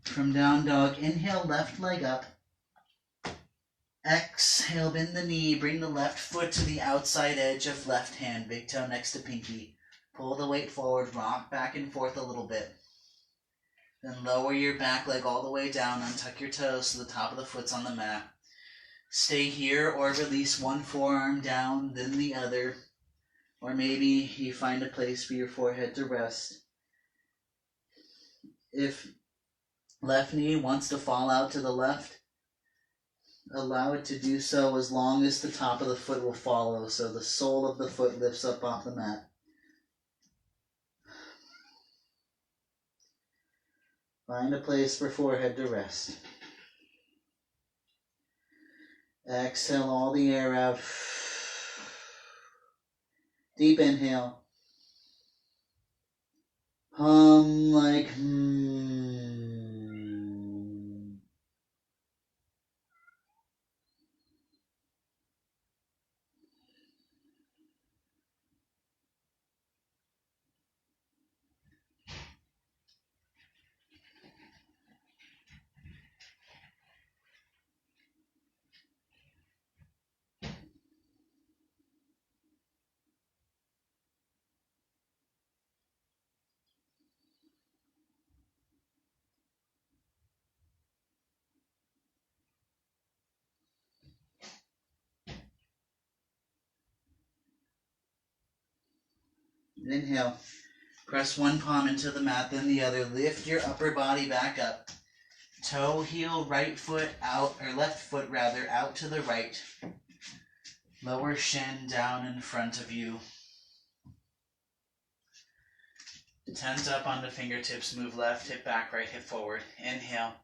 From down dog, inhale, left leg up. Exhale, bend the knee, bring the left foot to the outside edge of left hand, big toe next to pinky. Pull the weight forward, rock back and forth a little bit. Then lower your back leg all the way down, untuck your toes so the top of the foot's on the mat. Stay here or release one forearm down, then the other. Or maybe you find a place for your forehead to rest. If left knee wants to fall out to the left, allow it to do so as long as the top of the foot will follow, so the sole of the foot lifts up off the mat. Find a place for forehead to rest. Exhale all the air out. Deep inhale. Hum like Inhale. Press one palm into the mat, then the other. Lift your upper body back up. Toe heel right foot out, or left foot rather, out to the right. Lower shin down in front of you. Tense up on the fingertips, move left hip back, right hip forward. Inhale.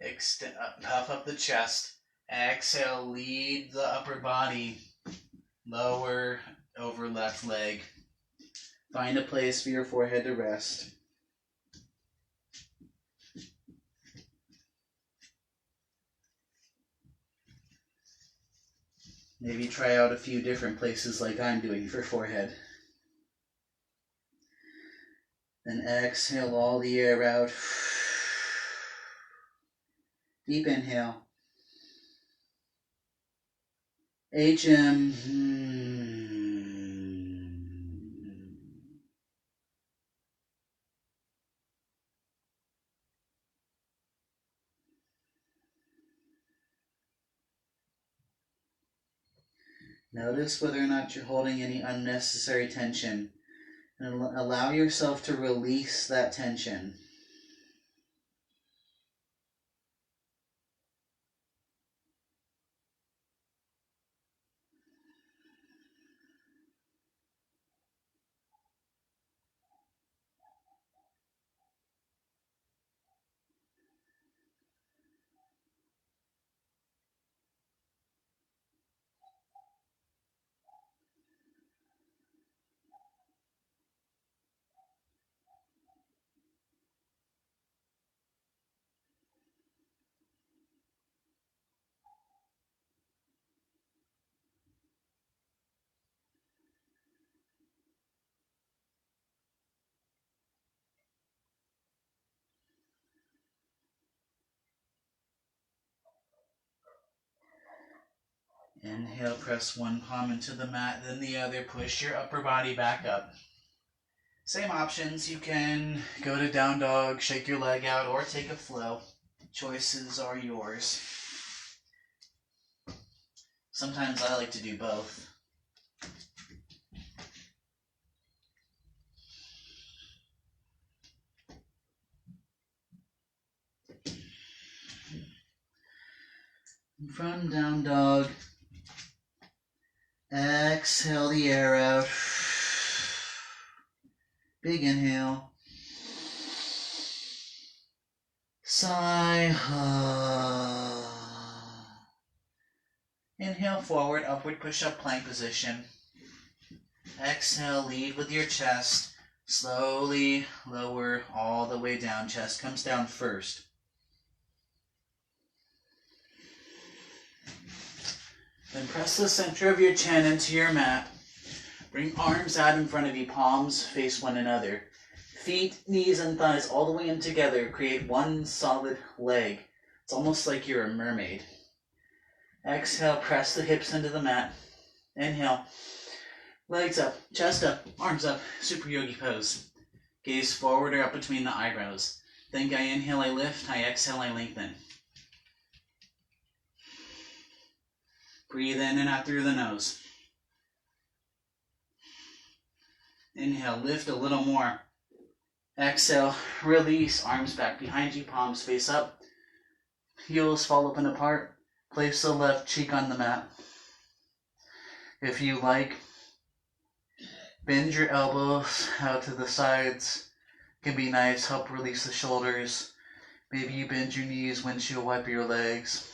Extend, puff up the chest. Exhale, lead the upper body. Lower over left leg. Find a place for your forehead to rest. Maybe try out a few different places like I'm doing for forehead. Then exhale all the air out. Deep inhale. HM. Notice whether or not you're holding any unnecessary tension, and allow yourself to release that tension. Inhale, press one palm into the mat, then the other. Push your upper body back up. Same options. You can go to down dog, shake your leg out, or take a flow. Choices are yours. Sometimes I like to do both. From down dog, exhale the air out. Big inhale. Sigh. Inhale forward, upward push-up plank position. Exhale, lead with your chest. Slowly lower all the way down. Chest comes down first. Then press the center of your chin into your mat. Bring arms out in front of you, palms face one another. Feet, knees, and thighs all the way in together. Create one solid leg. It's almost like you're a mermaid. Exhale, press the hips into the mat. Inhale. Legs up, chest up, arms up, super yogi pose. Gaze forward or up between the eyebrows. Think I inhale, I lift. I exhale, I lengthen. Breathe in and out through the nose. Inhale, lift a little more. Exhale, release, arms back behind you, palms face up. Heels fall open apart. Place the left cheek on the mat. If you like, bend your elbows out to the sides. Can be nice, help release the shoulders. Maybe you bend your knees, windshield wiper your legs.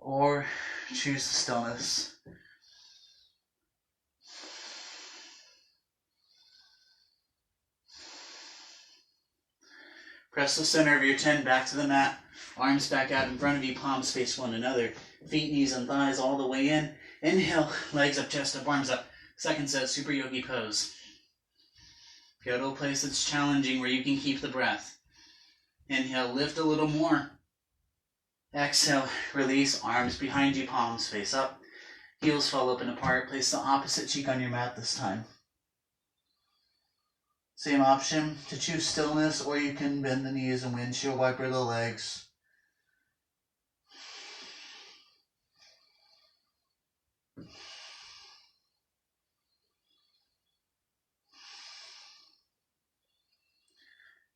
Or choose the stillness. Press the center of your chin back to the mat. Arms back out in front of you, palms face one another. Feet, knees, and thighs all the way in. Inhale, legs up, chest up, arms up. Second set, super yogi pose. Go to a place that's challenging where you can keep the breath. Inhale, lift a little more. Exhale, release, arms behind you, palms face up. Heels fall open apart. Place the opposite cheek on your mat this time. Same option to choose stillness, or you can bend the knees and windshield wiper the legs.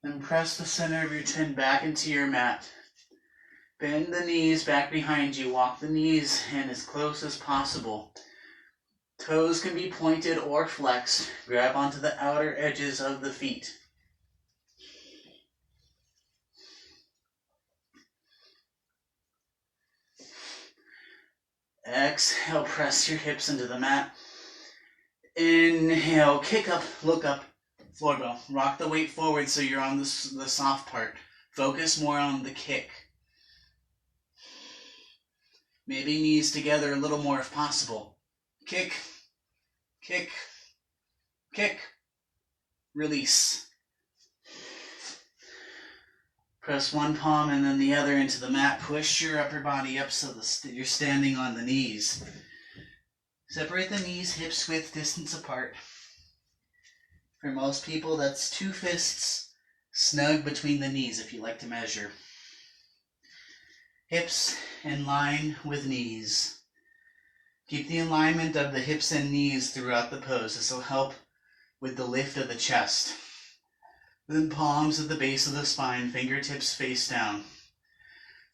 Then press the center of your chin back into your mat. Bend the knees back behind you. Walk the knees in as close as possible. Toes can be pointed or flexed. Grab onto the outer edges of the feet. Exhale, press your hips into the mat. Inhale, kick up, look up, floor ball. Rock the weight forward so you're on the soft part. Focus more on the kick. Maybe knees together a little more if possible. Kick, kick, kick. Release. Press one palm and then the other into the mat. Push your upper body up so you're standing on the knees. Separate the knees hips width distance apart. For most people, that's 2 fists snug between the knees if you like to measure. Hips in line with knees. Keep the alignment of the hips and knees throughout the pose. This will help with the lift of the chest. Then palms at the base of the spine, fingertips face down.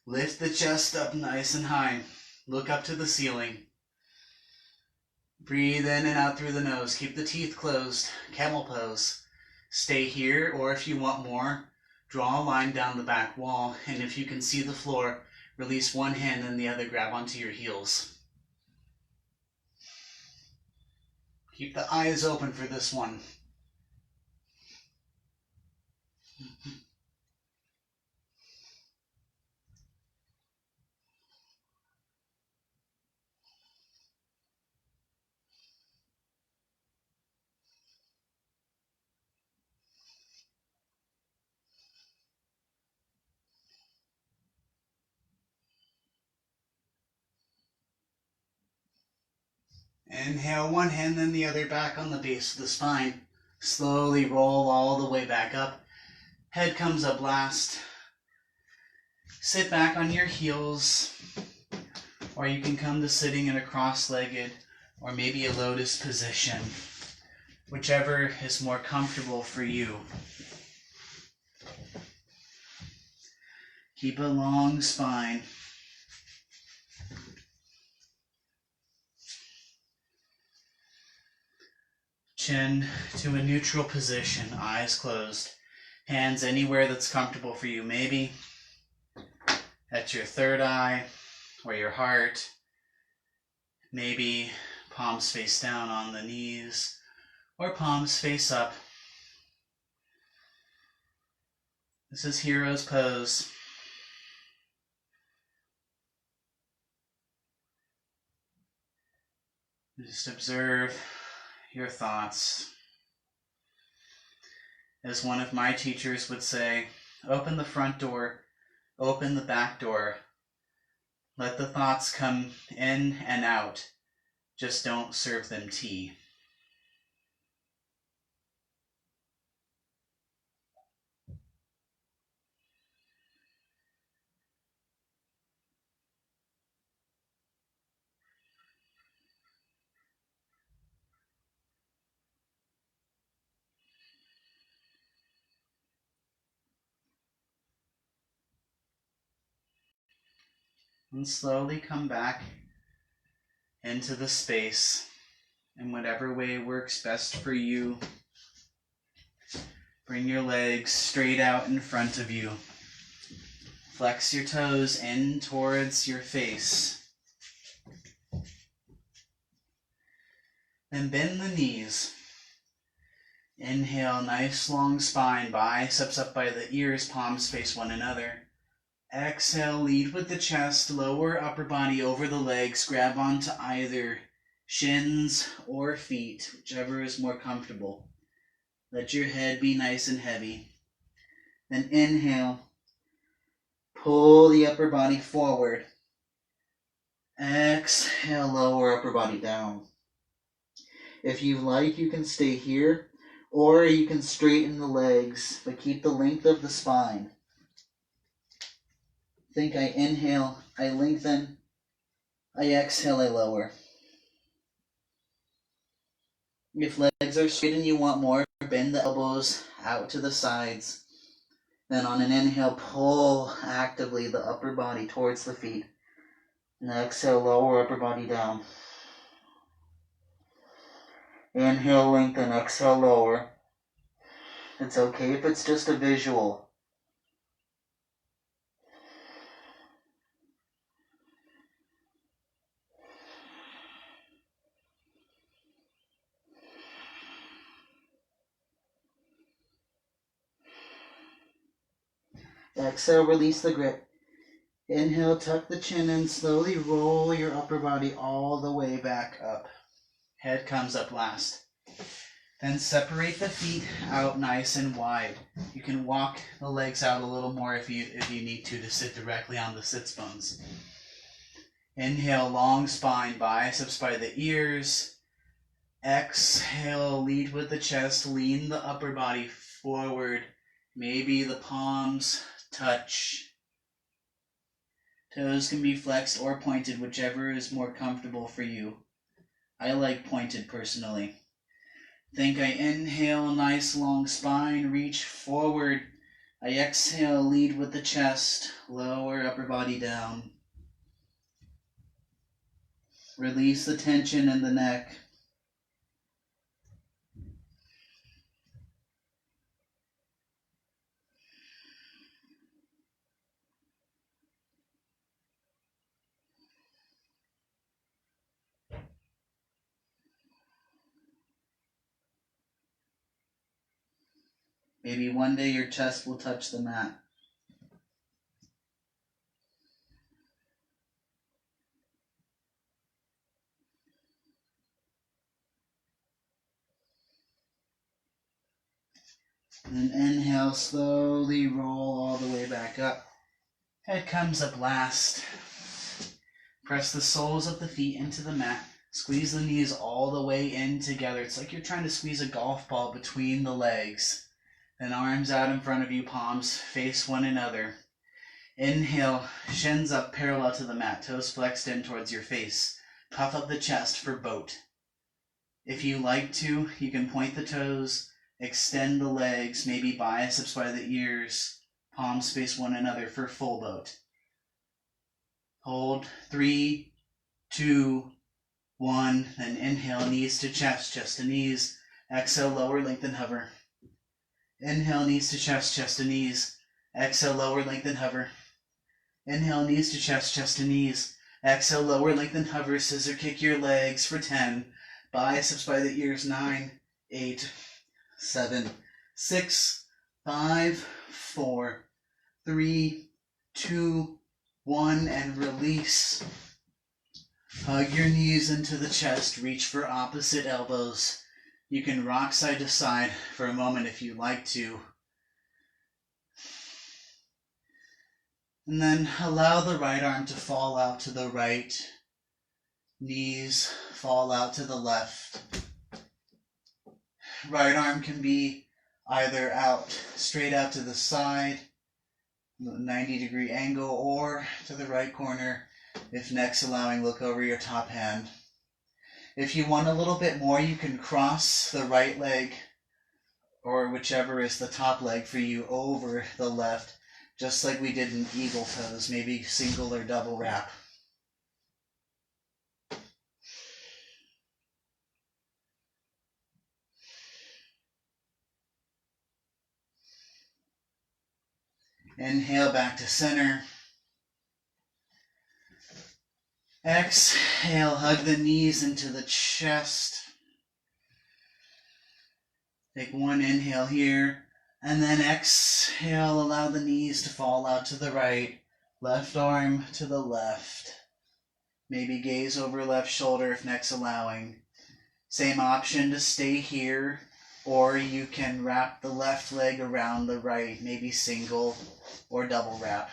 Lift the chest up nice and high. Look up to the ceiling. Breathe in and out through the nose. Keep the teeth closed. Camel pose. Stay here, or if you want more, draw a line down the back wall, and if you can see the floor, release one hand and the other grab onto your heels. Keep the eyes open for this one. Inhale, one hand, then the other back on the base of the spine. Slowly roll all the way back up. Head comes up last. Sit back on your heels, or you can come to sitting in a cross-legged or maybe a lotus position, whichever is more comfortable for you. Keep a long spine. Chin to a neutral position, eyes closed. Hands anywhere that's comfortable for you. Maybe at your third eye or your heart. Maybe palms face down on the knees or palms face up. This is hero's pose. Just observe your thoughts. As one of my teachers would say, open the front door, open the back door. Let the thoughts come in and out. Just don't serve them tea. And slowly come back into the space in whatever way works best for you. Bring your legs straight out in front of you. Flex your toes in towards your face. Then bend the knees. Inhale, nice long spine, biceps up by the ears, palms face one another. Exhale, lead with the chest, lower upper body over the legs, grab onto either shins or feet, whichever is more comfortable. Let your head be nice and heavy. Then inhale, pull the upper body forward. Exhale, lower upper body down. If you like, you can stay here, or you can straighten the legs, but keep the length of the spine. Think I inhale, I lengthen, I exhale, I lower. If legs are straight and you want more, bend the elbows out to the sides. Then on an inhale, pull actively the upper body towards the feet. And exhale, lower upper body down. Inhale, lengthen, exhale, lower. It's okay if it's just a visual. Exhale, release the grip. Inhale, tuck the chin in, slowly roll your upper body all the way back up. Head comes up last. Then separate the feet out nice and wide. You can walk the legs out a little more if you need to sit directly on the sits bones. Inhale, long spine, biceps by the ears. Exhale, lead with the chest, lean the upper body forward. Maybe the palms touch. Toes can be flexed or pointed, whichever is more comfortable for you. I like pointed personally. Think I inhale, nice long spine, reach forward. I exhale, lead with the chest, lower upper body down. Release the tension in the neck. Maybe one day your chest will touch the mat. And then inhale, slowly roll all the way back up. Head comes up last. Press the soles of the feet into the mat. Squeeze the knees all the way in together. It's like you're trying to squeeze a golf ball between the legs. Then arms out in front of you, palms face one another. Inhale, shins up parallel to the mat, toes flexed in towards your face. Puff up the chest for boat. If you like to, you can point the toes, extend the legs, maybe biceps by the ears, palms face one another for full boat. Hold 3, 2, 1, then inhale, knees to chest, chest to knees. Exhale, lower, lengthen, hover. Inhale, knees to chest, chest to knees. Exhale, lower, lengthen, hover. Inhale, knees to chest, chest to knees. Exhale, lower, lengthen, hover. Scissor kick your legs for 10. Biceps by the ears, 9, 8, 7, 6, 5, 4, 3, 2, 1, and release. Hug your knees into the chest. Reach for opposite elbows. You can rock side to side for a moment if you like to. And then allow the right arm to fall out to the right. Knees fall out to the left. Right arm can be either out, straight out to the side, 90-degree angle, or to the right corner. If next allowing, look over your top hand. If you want a little bit more, you can cross the right leg, or whichever is the top leg for you, over the left, just like we did in eagle pose, maybe single or double wrap. Inhale back to center. Exhale, hug the knees into the chest. Take one inhale here, and then exhale, allow the knees to fall out to the right, left arm to the left. Maybe gaze over left shoulder if next allowing. Same option to stay here, or you can wrap the left leg around the right, maybe single or double wrap.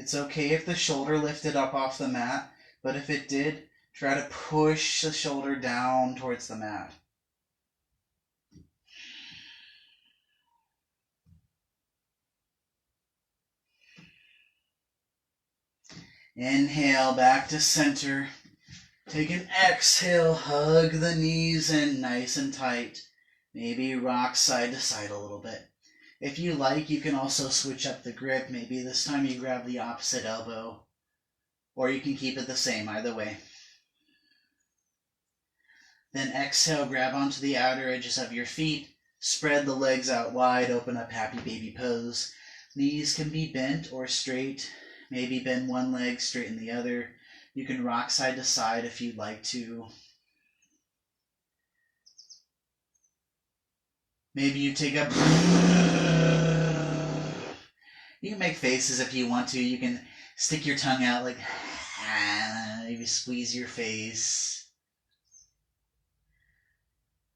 It's okay if the shoulder lifted up off the mat, but if it did, try to push the shoulder down towards the mat. Inhale back to center. Take an exhale, hug the knees in nice and tight. Maybe rock side to side a little bit. If you like, you can also switch up the grip. Maybe this time you grab the opposite elbow, or you can keep it the same, either way. Then exhale, grab onto the outer edges of your feet, spread the legs out wide, open up happy baby pose. Knees can be bent or straight. Maybe bend one leg, straighten the other. You can rock side to side if you'd like to. Maybe you take a... You can make faces if you want to. You can stick your tongue out like... Maybe squeeze your face.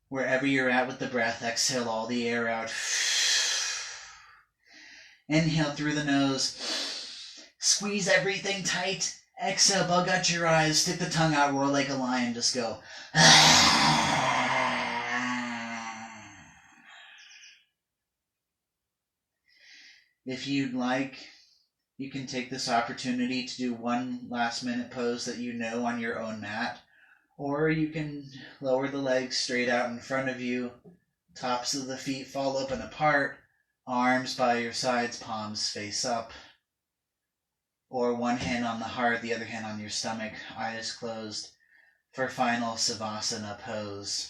Wherever you're at with the breath, exhale all the air out. Inhale through the nose. Squeeze everything tight. Exhale, bug out your eyes. Stick the tongue out, roar like a lion. Just go. If you'd like, you can take this opportunity to do one last minute pose that you know on your own mat, or you can lower the legs straight out in front of you, tops of the feet fall open apart, arms by your sides, palms face up, or one hand on the heart, the other hand on your stomach, eyes closed, for final Savasana pose.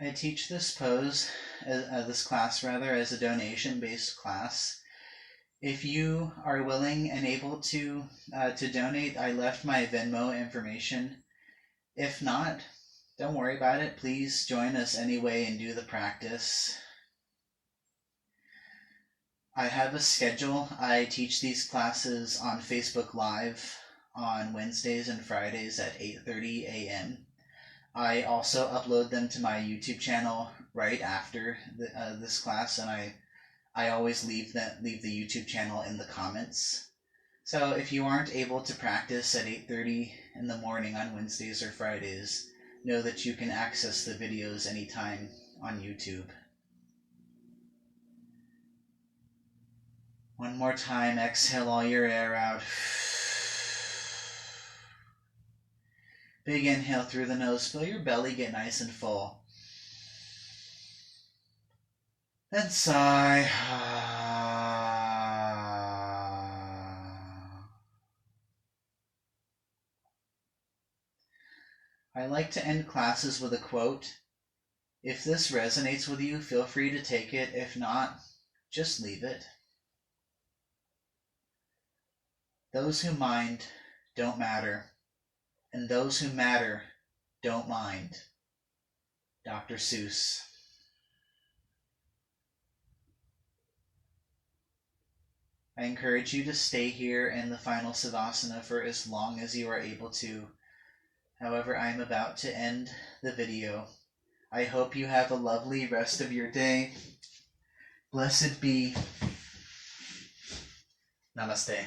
I teach this pose, this class rather, as a donation-based class. If you are willing and able to donate, I left my Venmo information. If not, don't worry about it. Please join us anyway and do the practice. I have a schedule. I teach these classes on Facebook Live on Wednesdays and Fridays at 8:30 a.m. I also upload them to my YouTube channel right after this class, and I always leave the YouTube channel in the comments. So if you aren't able to practice at 8:30 in the morning on Wednesdays or Fridays, know that you can access the videos anytime on YouTube. One more time, exhale all your air out. Big inhale through the nose, feel your belly get nice and full. Then sigh. I like to end classes with a quote. If this resonates with you, feel free to take it. If not, just leave it. Those who mind don't matter, and those who matter don't mind. Dr. Seuss. I encourage you to stay here in the final Savasana for as long as you are able to. However, I'm about to end the video. I hope you have a lovely rest of your day. Blessed be. Namaste.